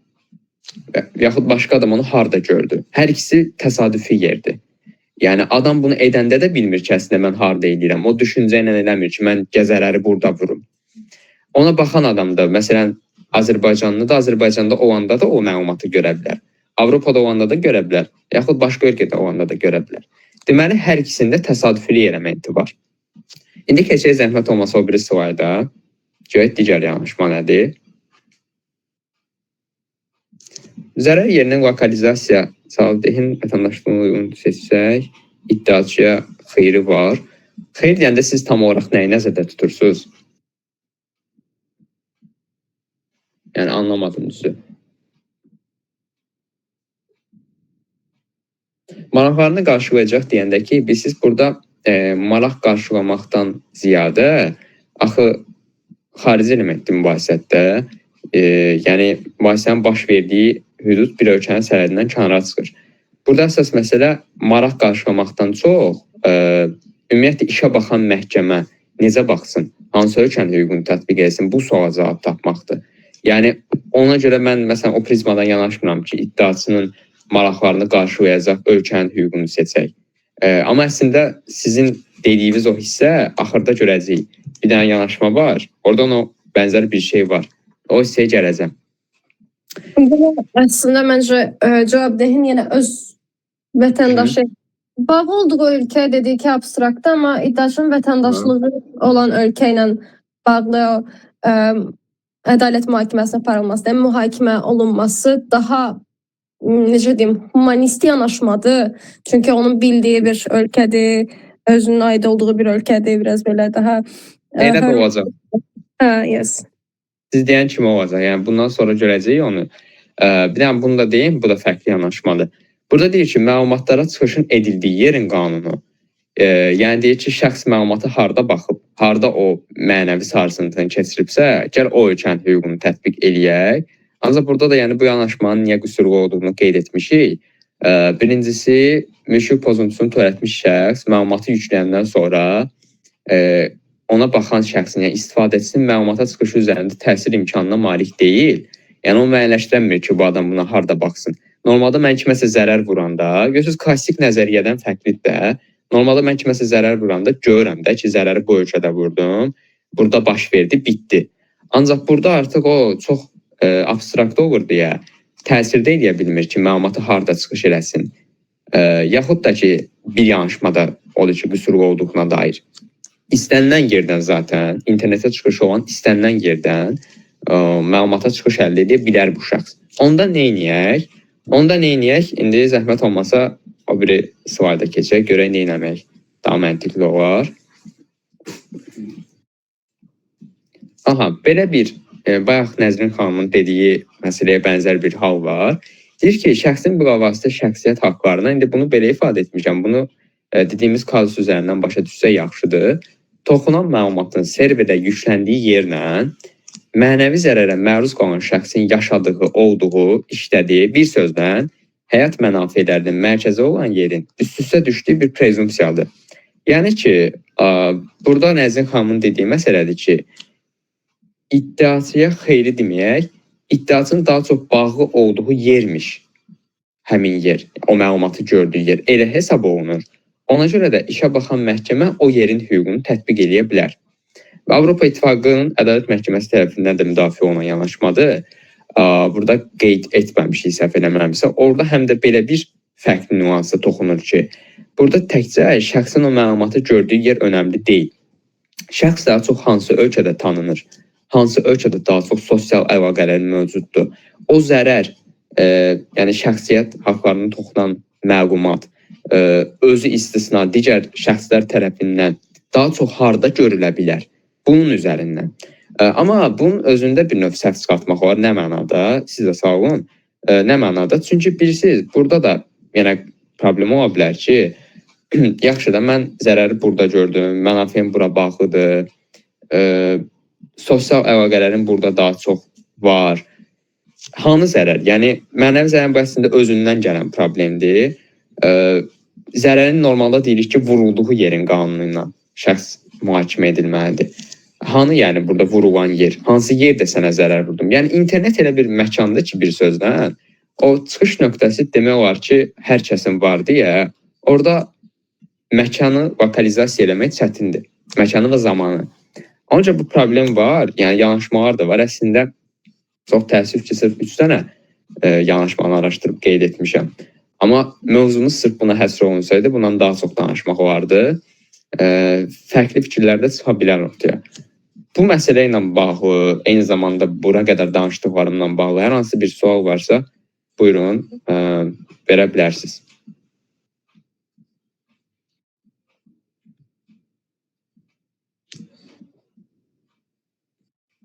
Yaxud başqa adam onu harda gördü? Hər ikisi təsadüfi yerdir. Yəni adam bunu edəndə də bilmir ki, əslində mən harda edirəm. O düşüncə ilə eləmir ki, mən zərəri burada vurum. Ona baxan adam da, məsələn, Azərbaycanlı da, Azərbaycanda olanda da o məlumatı görə bilər. Avropada olanda da görə bilər. Yaxud başqa ölkədə olanda da görə bilər. Deməli, hər ikisində təsadüfli elementi var. İndi keçək zəhmət olmasa o biri slayda. Görək digər yanaşma nədir? Zərər yerinin lokalizasiya sahibdehin vətəndaşlığına uyğun seçsək, iddiaçıya xeyri var. Xeyr deyəndə siz tam olaraq nəyi nəzərdə tutursunuz? Yəni anlamadım düzü. Maraqlarını qarşılayacaq deyəndə ki, siz burada maraq qarşılamaqdan ziyadə axı xarici elementli mübahisətdə, yəni mübahisənin baş verdiyi hüdud bir ölkənin sərhədindən kənara çıxır. Burada əsas məsələ maraq qarşılamaqdan çox, ümumiyyətlə işə baxan məhkəmə necə baxsın, hansı ölkənin hüququnu tətbiq etsin, bu suala cavab tapmaqdır. Yəni ona görə mən məsələn o prizmadan yanaşmıram ki, iddiaçının maraqlarını qarşılayacaq ölkənin hüququnu seçək. Amma əslində sizin dediyiniz o hissə axırda görəcəyik. Bir dənə yanaşma var, oradan o bənzər bir şey var. O hissəyə gələcəm. Əslində məncə cavabdehin yenə öz vətəndaşı bağlı olduğu ölkə dedik ki, abstraktda, amma iddiaçının vətəndaşlığı olan ölkə ilə bağlı ədalət mühakiməsinə aparılması, mühakimə olunması daha necə deyim, humanist yanaşmadır. Çünki onun bildiyi bir ölkədir, özünün aid olduğu bir ölkədir, biraz belə daha... Elə də olacaq. Yes. Siz deyən kimi olacaq. Yəni bundan sonra görəcəyik onu. Bir dənə bunu da deyim, bu da fərqli yanaşmadır. Burada deyir ki, məlumatlara çıxışın edildiyi yerin qanunu. Yəni deyir ki, şəxs məlumatı harda baxıb, harda o mənəvi sarsıntını keçiribsə, gəl o ölkənin hüququnu tətbiq eləyək. Ancaq burada da yəni bu yanaşmanın niyə qüsurlu olduğunu qeyd etmişik. Birincisi, mülki pozuntusunu törətmiş şəxs məlumatı yükləyəndən sonra ona baxan şəxsin, yəni istifadəçinin məlumata çıxışı üzərində təsir imkanına malik deyil. Yəni o müəyyənləşdirmir ki, bu adam buna harda baxsın. Normalda mən kiməsə zərər vuranda, görürsünüz, klassik nəzəriyyədən fərqlidir də. Normalda mən kiməsə zərər vuranda görürəm də ki, zərəri bu ölkədə vurdum, burada baş verdi, bitdi. Ancaq burada artıq o çox abstrakt olur deyə təsirdə edə bilmir ki, məlumatı harda çıxış eləsin. Yaxud da ki, bir yanaşmada odur ki, qüsurlu olduğuna dair. İstənilən yerdən zaten, internetə çıxış olan istənilən yerdən məlumata çıxış əldə edə bilər bu şəxs. Onda neyniyək? İndi zəhmət olmasa o biri slayda keçək, görək neynəmək daha məntiqli olar. Aha, belə bir bayaq Nəzrin xanımın dediyi məsələyə bənzər bir hal var. Deyir ki, şəxsin bilavasitə şəxsiyyət haqlarına, indi bunu belə ifadə etmişəm, bunu dediyimiz kazus üzərindən başa düşsə yaxşıdır. Toxunan məlumatın serverdə yükləndiyi yerlə mənəvi zərərə məruz qalan şəxsin yaşadığı, olduğu, işlədiyi, bir sözlə həyat mənafelərinin mərkəzi olan yerin üst-üstə düşdüyü bir prezumpsiyadır. Yəni ki, burada Nəzrin xanımın dediyi məsələdir ki, iddiaçıya xeyri deməyək, iddiaçının daha çox bağlı olduğu yermiş həmin yer, o məlumatı gördüyü yer elə hesab olunur. Ona görə də işə baxan məhkəmə o yerin hüququnu tətbiq edə bilər. Və Avropa İttifaqının Ədalət Məhkəməsi tərəfindən də müdafiə olunan yanaşmadır. Burada qeyd etməmişik, səhv eləmirəmsə, orada həm də belə bir fərqli nüansa toxunur ki, burada təkcə şəxsin o məlumatı gördüyü yer önəmli deyil. Şəxs daha çox hansı ölkədə tanınır, hansı ölkədə daha çox sosial əlaqələr mövcuddur. O zərər, yəni şəxsiyyət haqlarını toxunan məlumat özü istisna digər şəxslər tərəfindən daha çox harda görülə bilər? Bunun üzərindən. Amma bunun özündə bir növ səhv çıxartmaq var. Nə mənada? Siz də sağ olun. Nə mənada? Çünki bilirsiniz, burada da yenə problem ola bilər ki, yaxşı da mən zərəri burada gördüm, mənafiyim bura baxıdır, sosial əlaqələrin burada daha çox var. Hanı zərər? Yəni, mənəvi zərər bu əslində özündən gələn problemdir. Zərərin normalda deyirik ki, vurulduğu yerin qanunu ilə şəxs mühakimə edilməlidir. Hanı yəni burada vurulan yer? Hansı yerdə sənə zərər vurdum? Yəni, internet elə bir məkandır ki, bir sözlə, o çıxış nöqtəsi demək olar ki, hər kəsin var deyə, orada məkanı lokalizasiya eləmək çətindir. Məkanı və zamanı. Ancaq bu problem var, yəni yanaşmalar da var. Əslində, çox təəssüf ki, sırf 3 dənə yanaşmanı araşdırıb qeyd etmişəm. Amma mövzumuz sırf buna həsr olunsaydı, bundan daha çox danışmaq olardı. Fərqli fikirlər də çıxa bilər ortaya. Bu məsələ ilə bağlı, eyni zamanda bura qədər danışdıqlarımla bağlı hər hansı bir sual varsa, buyurun, verə bilərsiniz.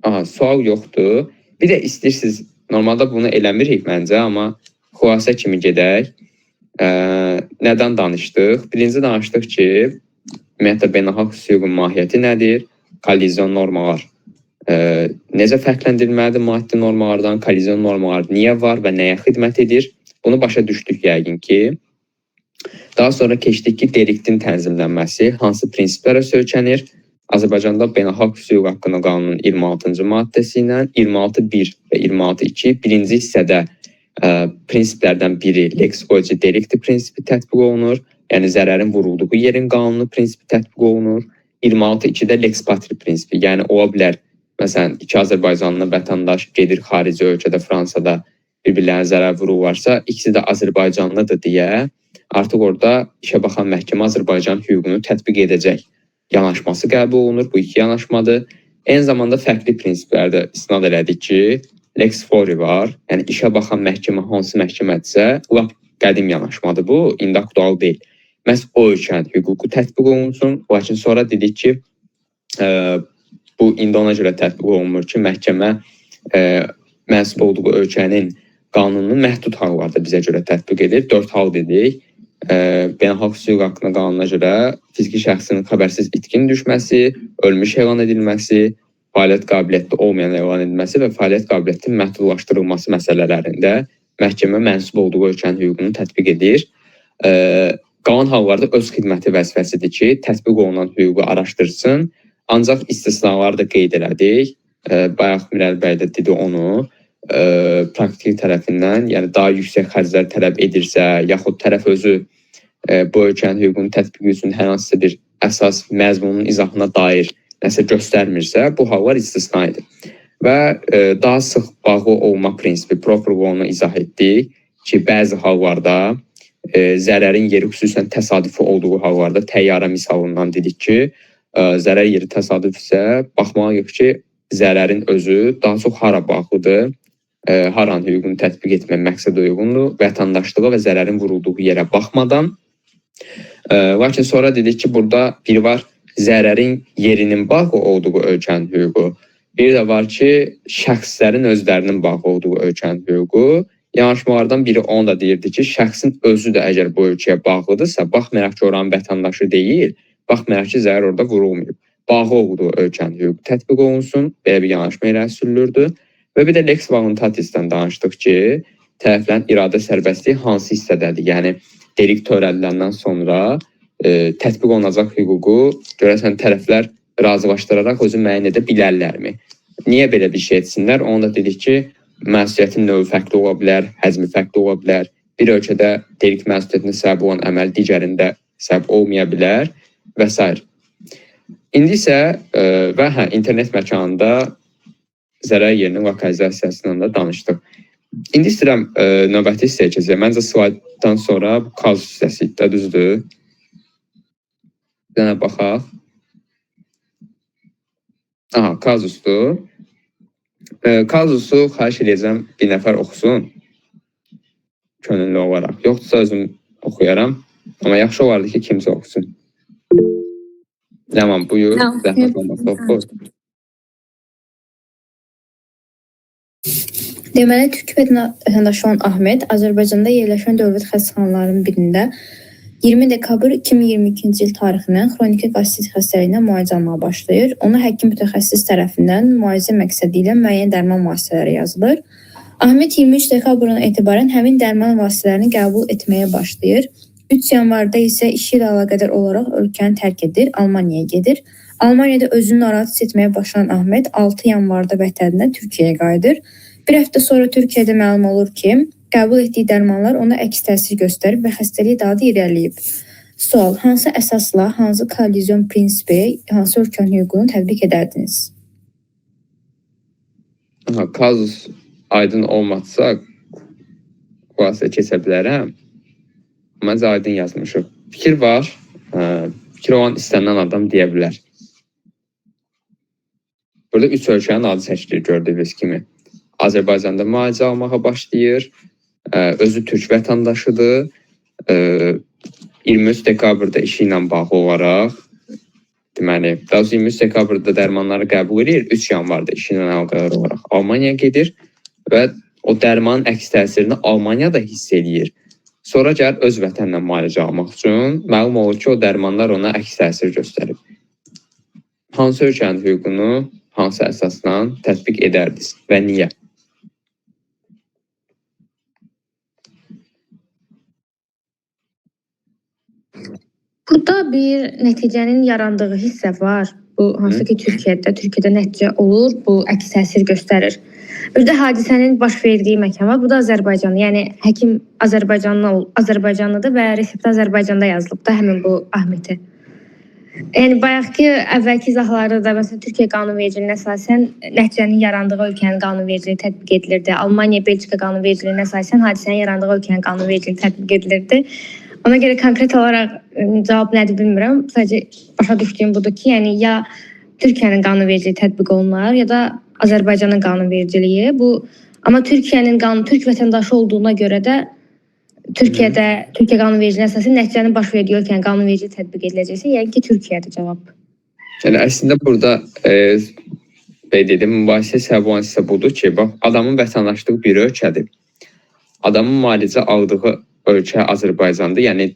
Aha, sual yoxdur. Bir də istəyirsiniz, normalda bunu eləmirik məncə, amma xülasə kimi gedək. Nədən danışdıq? Birinci danışdıq ki, ümumiyyətlə beynəlxalq hüququn mahiyyəti nədir? Kollizyon normalar. Necə fərqləndirilməlidir maddi normalardan? Kollizyon normalar niyə var və nəyə xidmət edir? Bunu başa düşdük yəqin ki. Daha sonra keçdik ki, deliktin tənzimlənməsi hansı prinsiplərə söykənir? Azərbaycanda beynəlxalq hüquq haqqında qanunun 26-cı maddəsi ilə 26.1 və 26.2 birinci hissədə prinsiplərdən biri lex origin delicti prinsipi tətbiq olunur. Yəni zərərin vurulduğu yerin qanunu prinsipi tətbiq olunur. 26.2-də lex patri prinsipi. Yəni ola bilər, məsələn, iki Azərbaycanlı vətəndaş gedir xarici ölkədə, Fransada bir-birlərinə zərər vururlarsa, ikisi də Azərbaycanlıdır deyə artıq orada işə baxan məhkəmə Azərbaycan hüququnu tətbiq edəcək yanaşması qəbul olunur. Bu iki yanaşmadır. Eyni zamanda fərqli prinsiplərdə istinad elədik ki, lex fori var. Yəni işə baxan məhkəmə hansı məhkəmədirsə, lap qədim yanaşmadır bu, indi aktual deyil. Məhz o ölkənin hüququ tətbiq olunsun. Lakin sonra dedik ki, bu indi ona görə tətbiq olunmur ki, məhkəmə məsul olduğu ölkənin qanununu məhdud hallarda bizə görə tətbiq edir. 4 hal dedik. Beynəlxalq hüquq haqqında qanuna görə fiziki şəxsin xəbərsiz itkin düşməsi, ölmüş elan edilməsi, fəaliyyət qabiliyyətli olmayan elan edilməsi və fəaliyyət qabiliyyətinin məhdudlaşdırılması məsələlərində məhkəmə mənsub olduğu ölkənin hüququnu tətbiq edir. Qalan hallarda öz xidməti vəzifəsidir ki, tətbiq olunan hüququ araşdırsın. Ancaq istisnaları da qeyd elədik. Bayaq Mirəl bəy də dedi onu. Praktik tərəfindən, yəni daha yüksək xərclər tələb edirsə, yaxud tərəf özü bu ölkənin hüququnu tətbiqi üçün hər hansısa bir əsas məzmunun izahına dair nəsə göstərmirsə, bu hallar istisna edir. Və daha sıx bağlı olma prinsipi, proper onu izah etdik ki, bəzi hallarda zərərin yeri xüsusən təsadüfi olduğu hallarda təyyarə misalından dedik ki, zərər yeri təsadüf isə baxmalıyıq ki, zərərin özü daha çox hara bağlıdır, haranın hüququnu tətbiq etmək məqsədə uyğundur, vətəndaşlığa və zərərin vurulduğu yerə baxmadan. Lakin sonra dedik ki, burada biri var zərərin yerinin bağlı olduğu ölkənin hüququ, bir də var ki, şəxslərin özlərinin bağlı olduğu ölkənin hüququ. Yanaşmalardan biri onu da deyirdi ki, şəxsin özü də əgər bu ölkəyə bağlıdırsa, baxmayaraq ki, oranın vətəndaşı deyil, baxmayaraq ki, zərər orada vurulmayıb. Bağlı olduğu ölkənin hüququ tətbiq olunsun, belə bir yanaşma irəli sürülürdü. Və bir də lex voluntatisdən danışdıq ki, tərəflərin iradə sərbəstliyi hansı hissədədir? Yəni, delikt törədiləndən sonra tətbiq olunacaq hüququ görəsən tərəflər razılaşdıraraq özü müəyyən edə bilərlərmi? Niyə belə bir şey etsinlər? Onu da dedik ki, məsuliyyətin növü fərqli ola bilər, həcmi fərqli ola bilər. Bir ölkədə delikt məsuliyyətinin səbəb olan əməl digərində səbəb olmaya bilər və s. İndi isə və internet məkanında zərər yerinin lokalizasiyasından da danışdıq. İndi istəyirəm növbəti hissəyə keçək. Məncə slayddan sonra kazus hissəsi də düzdür. Bir dənə baxaq. Aha, kazusdur. Kazusu xahiş edəcəm bir nəfər oxusun. Könüllü olaraq. Yoxdursa özüm oxuyaram. Amma yaxşı olardı ki, kimsə oxusun. Yaman, buyur. Zəhmət olmasa oxu. Deməli, Türk vətəndaşı olan Ahmet Azərbaycanda yerləşən dövlət xəstəxanalarının birində 20 dekabr 2022-ci il tarixindən xroniki qastrit xəstəliyinə müalicə almağa başlayır. Ona həkim mütəxəssis tərəfindən müalicə məqsədi ilə müəyyən dərman vasitələri yazılır. Ahmet 23 dekabrdan etibarən həmin dərman vasitələrini qəbul etməyə başlayır. 3 yanvarda isə işi ilə əlaqədar olaraq ölkəni tərk edir, Almaniyaya gedir. Almaniyada özünü narahat hiss etməyə başlayan Ahmet 6 yanvarda vətəninə Türkiyəyə qayıdır. Bir həftə sonra Türkiyədə məlum olur ki, qəbul etdiyi dərmanlar ona əks təsir göstərib və xəstəlik daha da irəliləyib. Sual: hansı əsasla, hansı koalizyon prinsipi, hansı ölkənin hüququnu tətbiq edərdiniz? Kazus aydın olmazsa vasitə keçə bilərəm. Məncə aydın yazmışıq. Fikir var. Fikir olan istənilən adam deyə bilər. Burada 3 ölkənin adı seçilir gördüyünüz kimi. Azərbaycanda müalicə almağa başlayır. Özü Türk vətəndaşıdır. 23 dekabrda işi ilə bağlı olaraq, deməli, 23 dekabrda dərmanları qəbul edir, 3 yanvarda işi ilə əlaqədar olaraq Almaniyaya gedir və o dərmanın əks təsirini Almaniyada hiss edir. Sonra gəlir öz vətənindən müalicə almaq üçün, məlum olur ki, o dərmanlar ona əks təsir göstərib. Hansı ölkənin hüququnu, hansı əsasla tətbiq edərdiniz və niyə? Burada bir nəticənin yarandığı hissə var. Bu hansı ki Türkiyədə nəticə olur, bu əks təsir göstərir. Bir də hadisənin baş verdiyi məkan var. Bu da Azərbaycan. Yəni həkim Azərbaycanlıdır və reseptdə Azərbaycanda yazılıb da həmin bu Ahmeti. Yəni bayaqki əvvəlki izahlarda da məsələn Türkiyə qanunvericiliyinə əsasən nəticənin yarandığı ölkənin qanunvericiliyi tətbiq edilirdi. Almaniya, Belçika qanunvericiliyinə əsasən hadisənin yarandığı ölkənin qanunvericiliyi tətbiq edilirdi. Ona görə konkret olaraq cavab nədir bilmirəm. Sadəcə başa düşdüyüm budur ki, yəni ya Türkiyənin qanunvericiliyi tətbiq olunar, ya da Azərbaycanın qanunvericiliyi. Bu amma Türk vətəndaşı olduğuna görə də Türkiyə qanunvericiliyinə əsasən nəticənin baş verdiyi ölkənin qanunvericiliyi tətbiq ediləcəksə, yəni ki, Türkiyədir cavab. Yəni əslində burada mübahisə səbəbi olan isə budur ki, bax, adamın vətəndaşlığı bir ölkədir. Adamın müalicə aldığı ölkə Azərbaycandır, yəni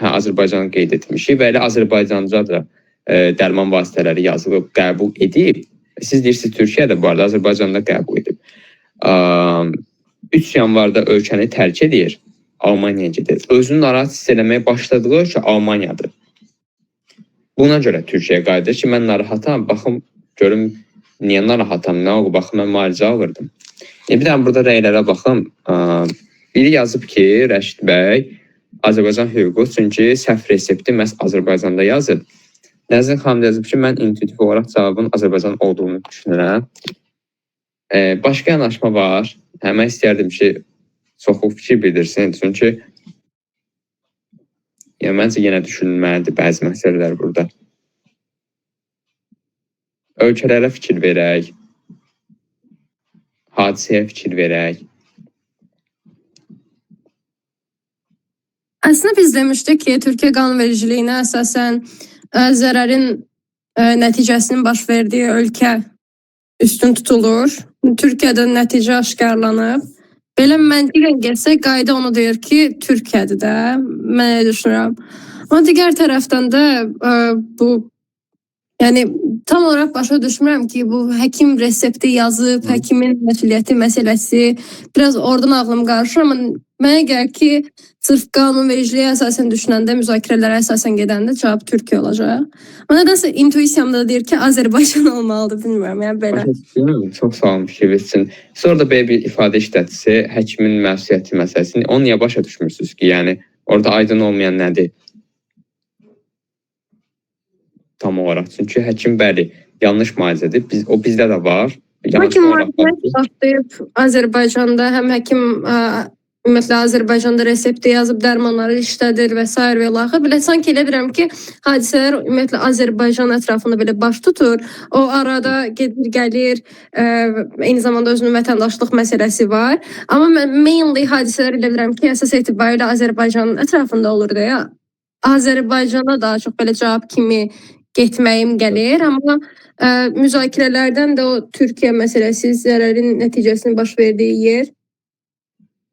Azərbaycanı qeyd etmişik və elə Azərbaycanca da dərman vasitələri yazılıb, qəbul edib. Siz deyirsiniz Türkiyədə bu arada Azərbaycanda qəbul edib. 3 yanvarda ölkəni tərk edir, Almaniyaya gedir. Özünü narahat hiss eləməyə başladığı ölkə Almaniyadır. Buna görə Türkiyəyə qayıdır ki, mən narahatam, baxım, görüm niyə narahatam, nə oldu, baxım, mən müalicə alırdım. Bir dənə burada rəylərə baxım. Biri yazıb ki, Rəşid bəy, Azərbaycan hüququ, çünki səhv resepti məhz Azərbaycanda yazıb. Nəzrin xanım yazıb ki, mən intuitiv olaraq cavabın Azərbaycan olduğunu düşünürəm. Başqa yanaşma var. Mən istəyərdim ki, çoxlu fikir bildirsin. Çünki məncə yenə düşünülməlidir bəzi məsələlər burada. Ölkələrə fikir verək, hadisəyə fikir verək. Aslında biz demişdik ki, Türkiyə qanunvericiliyinə əsasən zərərin nəticəsinin baş verdiyi ölkə üstün tutulur. Türkiyədə nəticə aşkarlanıb. Belə məntiqən gəlsə, qayda onu deyir ki, Türkiyədir də. Mən elə düşünürəm. Amma digər tərəfdən də bu, yəni tam olaraq başa düşmürəm ki, bu həkim resepti yazıb, həkimin məsuliyyəti məsələsi, biraz oradan ağlım qarışır, amma mənə gəlir ki, sırf qanunvericiliyə əsasən düşünəndə, müzakirələrə əsasən gedəndə cavab Türkiyə olacaq. Amma nədənsə intuisiyamda deyir ki, Azərbaycan olmalıdır, bilmirəm, yəni belə. Çox sağ olun fikir versin. Sonra da belə bir ifadə işlətisi, həkimin məsuliyyəti məsələsini, onu niyə başa düşmürsünüz ki, yəni orada aydın olmayan nədir? Tam olaraq. Çünki həkim bəli, yanlış müalicədir. O bizdə də var. Lakin müalicə başlayıb Azərbaycanda həm həkim ümumiyyətlə Azərbaycanda resepti yazıb dərmanları işlədir və s. və ilaxır. Belə sanki elə bilirəm ki, hadisələr ümumiyyətlə Azərbaycan ətrafında belə baş tutur. O arada gedir, gəlir, eyni zamanda özünün vətəndaşlıq məsələsi var. Amma mən mainly hadisələr elə bilirəm ki, əsas etibarilə Azərbaycanın ətrafında olur deyə. Azərbaycana daha çox belə cavab kimi getməyim gəlir, amma müzakirələrdən də o Türkiyə məsələsi, zərərin nəticəsinin baş verdiyi yer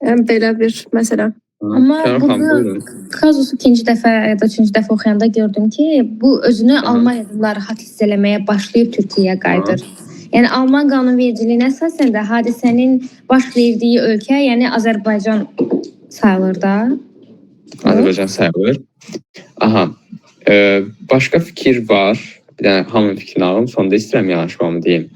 belə bir məsələ. Amma Şərif xanım, bunu buyurun. kazusu ikinci dəfə ya da üçüncü dəfə oxuyanda gördüm ki, bu özünü Almaniyada narahat hiss eləməyə başlayıb Türkiyəyə qayıdır. Yəni Alman qanunvericiliyinə əsasən də hadisənin baş verdiyi ölkə, yəni Azərbaycan sayılır da. Azərbaycan sayılır. Aha. Başqa fikir var. Bir dənə hamının fikrini alım. Sonda istəyirəm yanaşmamı deyim.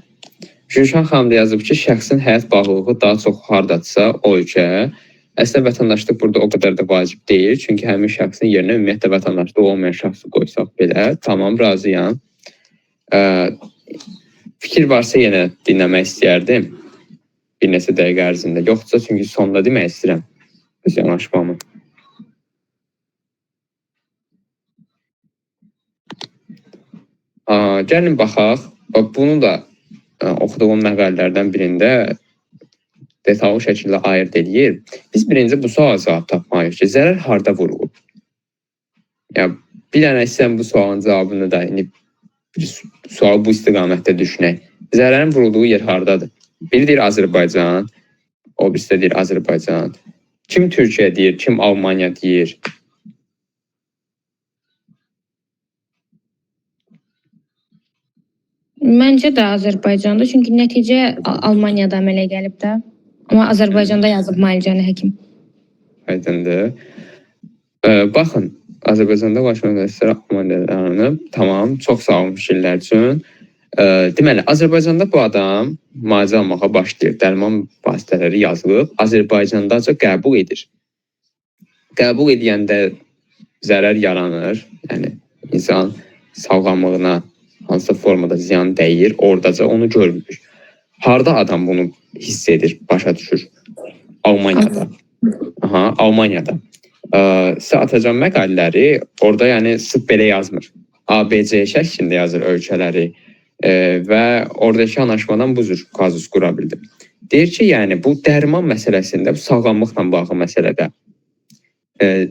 Gülşən xanım da yazıb ki, şəxsin həyat bağlılığı daha çox hardadsa o ölkə, əslində vətəndaşlıq burada o qədər də vacib deyil. Çünki həmin şəxsin yerinə ümumiyyətlə vətəndaşlığı olmayan şəxsi qoysaq belə, tamam, razıyam. Fikir varsa yenə dinləmək istəyərdim. Bir neçə dəqiqə ərzində. Yoxsa çünki sonda demək istəyirəm öz yanaşmamı. Gəlin baxaq. Bunu da oxuduğum məqalələrdən birində detallı şəkildə ayırd edir. Biz birinci bu suala cavab tapmalıyıq ki, zərər harda vurulub? Yəni, bir dənə istəyəm bu sualın cavabını da, sualı bu istiqamətdə düşünək. Zərərin vurulduğu yer hardadır? Biri deyir Azərbaycan, o birisi də deyir Azərbaycan. Kim Türkiyə deyir, kim Almanya deyir? Məncə də Azərbaycanda, çünki nəticə Almaniyada əmələ gəlib də. Amma Azərbaycanda yazıb müalicəni həkim. Aydındır. Baxın, Azərbaycanda başlanan məsələ Almaniyadanıb. Tamam, çox sağ olun fikirlər üçün. Deməli, Azərbaycanda bu adam müalicə almağa başlayır. Dərman vasitələri yazılıb. Azərbaycandaca qəbul edir. Qəbul edəndə zərər yaranır. Yəni, insan sağlamlığına hansısa formada ziyan dəyir, oradaca onu görmür. Harda adam bunu hiss edir, başa düşür? Almaniyada. Aha, Almaniyada. Sizə atacağım məqalələri, orada yəni sırf belə yazmır. ABC şəklində yazır ölkələri və oradakı anlaşmadan bu cür kazus qura bildim. Deyir ki, yəni bu dərman məsələsində, bu sağlamlıqla bağlı məsələdə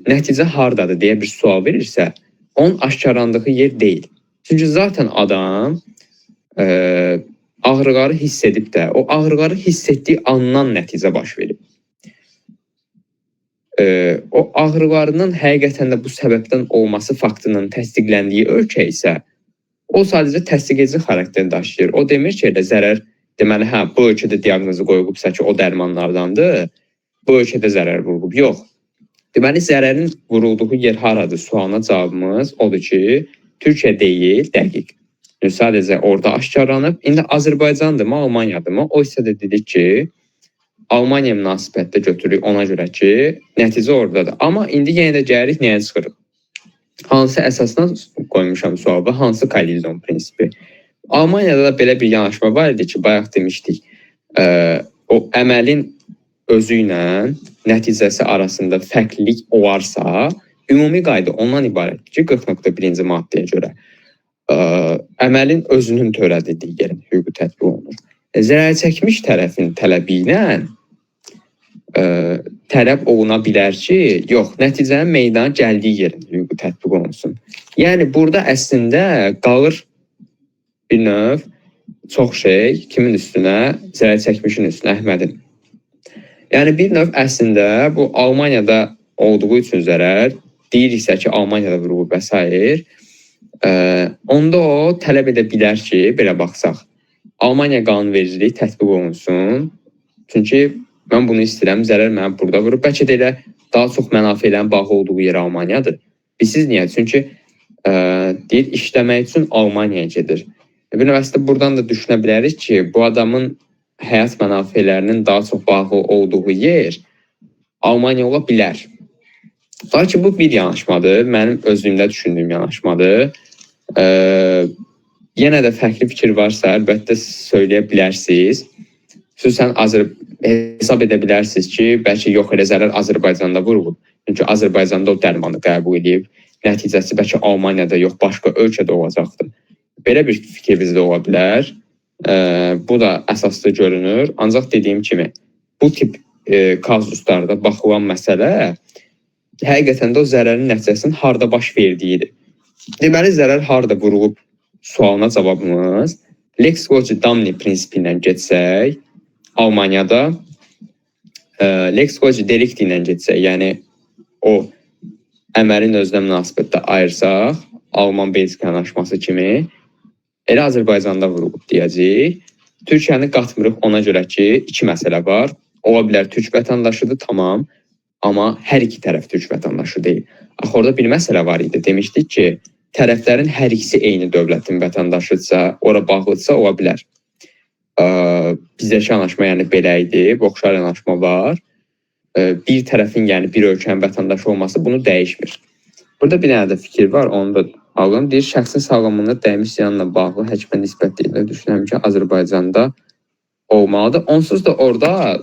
nəticə hardadır deyə bir sual verirsə, onun aşkarlandığı yer deyil. Çünki zaten adam ağrıları hiss edib də, o ağrıları hiss etdiyi andan nəticə baş verib. O ağrılarının həqiqətən də bu səbəbdən olması faktının təsdiqləndiyi ölkə isə o sadəcə təsdiqedici xarakter daşıyır. O demir ki, zərər, deməli, hə, bu ölkədə diaqnozu qoyulubsa ki, o dərmanlardandır, bu ölkədə zərər vurulub. Yox. Deməli, zərərin vurulduğu yer haradır? Sualına cavabımız odur ki, Türkiyə deyil, dəqiq. Sadəcə orada aşkarlanıb. İndi Azərbaycandır mı, Almaniyadır mı? O isə də dedik ki, Almaniya münasibətdə götürürük ona görə ki, nəticə oradadır. Amma indi yenə də gəlirik, nəyə çıxırıq? Hansı əsasdan qoymuşam sualı, hansı kollizyon prinsipi? Almaniyada da belə bir yanaşma var idi ki, bayaq demişdik, o əməlin özü ilə nəticəsi arasında fərqlilik olarsa, ümumi qayda ondan ibarətdir ki, 40.1-ci maddəyə görə əməlin özünün törədildiyi yerin hüququ tətbiq olunur. Zərər çəkmiş tərəfin tələbi ilə tələb oluna bilər ki, yox, nəticənin meydana gəldiyi yerin hüququ tətbiq olunsun. Yəni, burada əslində qalır bir növ çox şey kimin üstünə, zərər çəkmişin üstünə, Əhmədin. Yəni, bir növ əslində bu Almaniyada olduğu üçün zərər, deyiriksə ki, Almaniyada vurulub və s. Onda o tələb edə bilər ki, belə baxsaq, Almaniya qanunvericiliyi tətbiq olunsun. Çünki mən bunu istəyirəm, zərər mənə burada vurub. Bəlkə də elə daha çox mənafelərin bağlı olduğu yer Almaniyadır. Bilirsiniz niyə? Çünki deyir, işləmək üçün Almaniyaya gedir. Bir növbəsdə buradan da düşünə bilərik ki, bu adamın həyat mənafelərinin daha çox bağlı olduğu yer Almaniya ola bilər. Lakin bu bir yanaşmadır. Mənim özlüyümdə düşündüyüm yanaşmadır. Yenə də fərqli fikir varsa, əlbəttə söyləyə bilərsiniz. Xüsusən hesab edə bilərsiniz ki, bəlkə yox elə zərər Azərbaycanda vurulub. Çünki Azərbaycanda o dərmanı qəbul edib. Nəticəsi bəlkə Almaniyada yox, başqa ölkədə olacaqdır. Belə bir fikir bizdə ola bilər. Bu da əsaslı görünür. Ancaq dediyim kimi, bu tip kazuslarda baxılan məsələ həqiqətən də o zərərin nəticəsinin harda baş verdiyidir. Deməli, zərər harda vurulub sualına cavabımız Lex Loci-Damni prinsipi ilə getsək, Almaniyada Lex Loci-Delikti ilə getsək, yəni o əməlin özünə münasibətdə ayırsaq, Alman-Belçika anlaşması kimi, elə Azərbaycanda vurulub deyəcək. Türkiyəni qatmırıq ona görə ki, iki məsələ var. Ola bilər Türk vətəndaşıdır, tamam, amma hər iki tərəf Türk vətəndaşı deyil. Axı orada bir məsələ var idi. Demişdik ki, tərəflərin hər ikisi eyni dövlətin vətəndaşıdırsa, ora bağlıdırsa ola bilər. Bizdəki anlaşma yəni belə idi, oxşar anlaşma var. Bir tərəfin, yəni bir ölkənin vətəndaşı olması bunu dəyişmir. Burada bir dənə də fikir var, onu da alın. Deyir, şəxsin sağlamlığına dəymiş ziyanla bağlı həkimə nisbət deyilir. Düşünürəm ki, Azərbaycanda olmalıdır. Onsuz da orada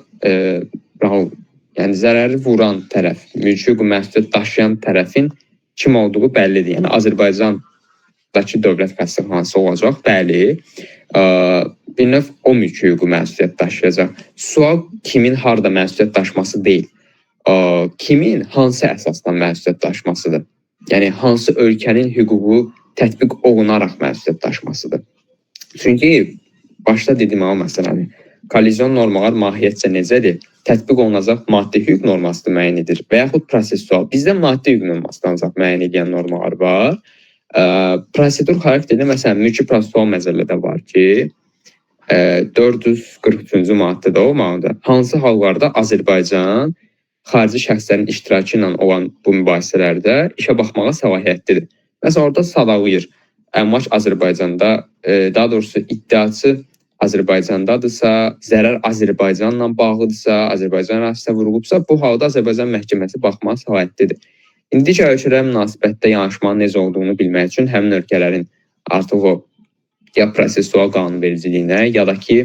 yəni zərəri vuran tərəf, mülki hüquq məsuliyyət daşıyan tərəfin kim olduğu bəllidir. Yəni Azərbaycandakı dövlət xəstəxanası olacaq, bəli. Bir növ o mülki hüquq məsuliyyət daşıyacaq. Sual kimin harda məsuliyyət daşıması deyil. Kimin hansı əsasdan məsuliyyət daşımasıdır. Yəni hansı ölkənin hüququ tətbiq olunaraq məsuliyyət daşımasıdır. Çünki başda dediyim o məsələni, kollizyon normalar mahiyyətcə necədir? Tətbiq olunacaq maddi hüquq norması müəyyən edir və yaxud prosesual. Bizdə maddi hüquq norması ancaq müəyyən edən normalar var. Prosedur xarakterində məsələn mülki prosesual məcəllədə var ki, 443-cü maddədə olmalıdır. Hansı hallarda Azərbaycan xarici şəxslərin iştirakı ilə olan bu mübahisələrdə işə baxmağa səlahiyyətlidir. Məsələn, orada sadalayır. Əmlak Azərbaycanda, daha doğrusu iddiaçı Azərbaycandadırsa, zərər Azərbaycanla bağlıdırsa, Azərbaycan ərazisində vurulubsa, bu halda Azərbaycan məhkəməsi baxmağa səlahiyyətlidir. İndi digər ölkələr münasibətdə yanaşmanın necə olduğunu bilmək üçün həmin ölkələrin artıq o ya prosesual qanunvericiliyinə, ya da ki,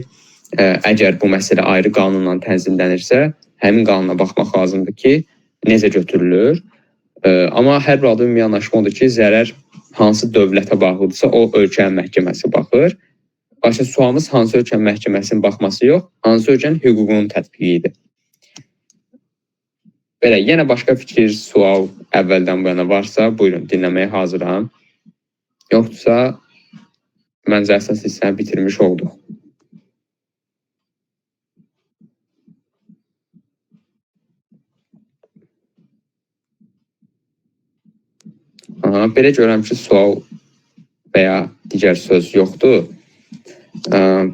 əgər bu məsələ ayrı qanunla tənzimlənirsə, həmin qanuna baxmaq lazımdır ki, necə götürülür. Amma hər bir halda ümumi yanaşma odur ki, zərər hansı dövlətə bağlıdırsa, o ölkənin məhkəməsi baxır. Başqa sualımız hansı ölkənin məhkəməsinin baxması yox, hansı ölkənin hüququnun tətbiqidir. Belə, yenə başqa fikir, sual əvvəldən bu yana varsa, buyurun, dinləməyə hazıram. Yoxdursa, məncə əsas hissəni bitirmiş olduq. Belə görürəm ki, sual və ya digər söz yoxdur.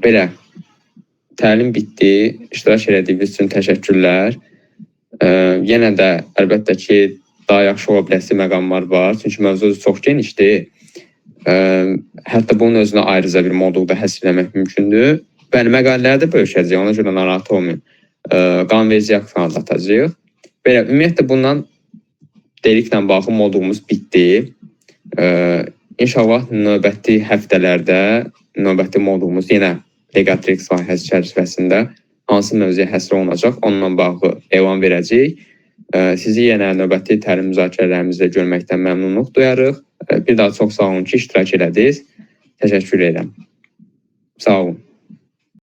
Belə, təlim bitdi. İştirak elədiyiniz üçün təşəkkürlər. Yenə də əlbəttə ki, daha yaxşı ola biləsi məqamlar var. Çünki mövzu çox genişdir. Hətta bunun özünə ayrıca bir modulda həsr eləmək mümkündür. Bəli, məqalələri də bölüşəcək, ona görə narahat olmayın. Qanunverici aktını atacağıq. Belə, ümumiyyətlə bundan deliklə bağlı modulumuz bitdi. İnşallah növbəti həftələrdə növbəti modulumuz yenə Legatrix layihəsi çərçivəsində hansı mövzuya həsr olunacaq, onunla bağlı elan verəcəyik. Sizi yenə növbəti təlim müzakirələrimizdə görməkdən məmnunluq duyarıq. Bir daha çox sağ olun ki, iştirak elədiniz. Təşəkkür edirəm. Sağ olun.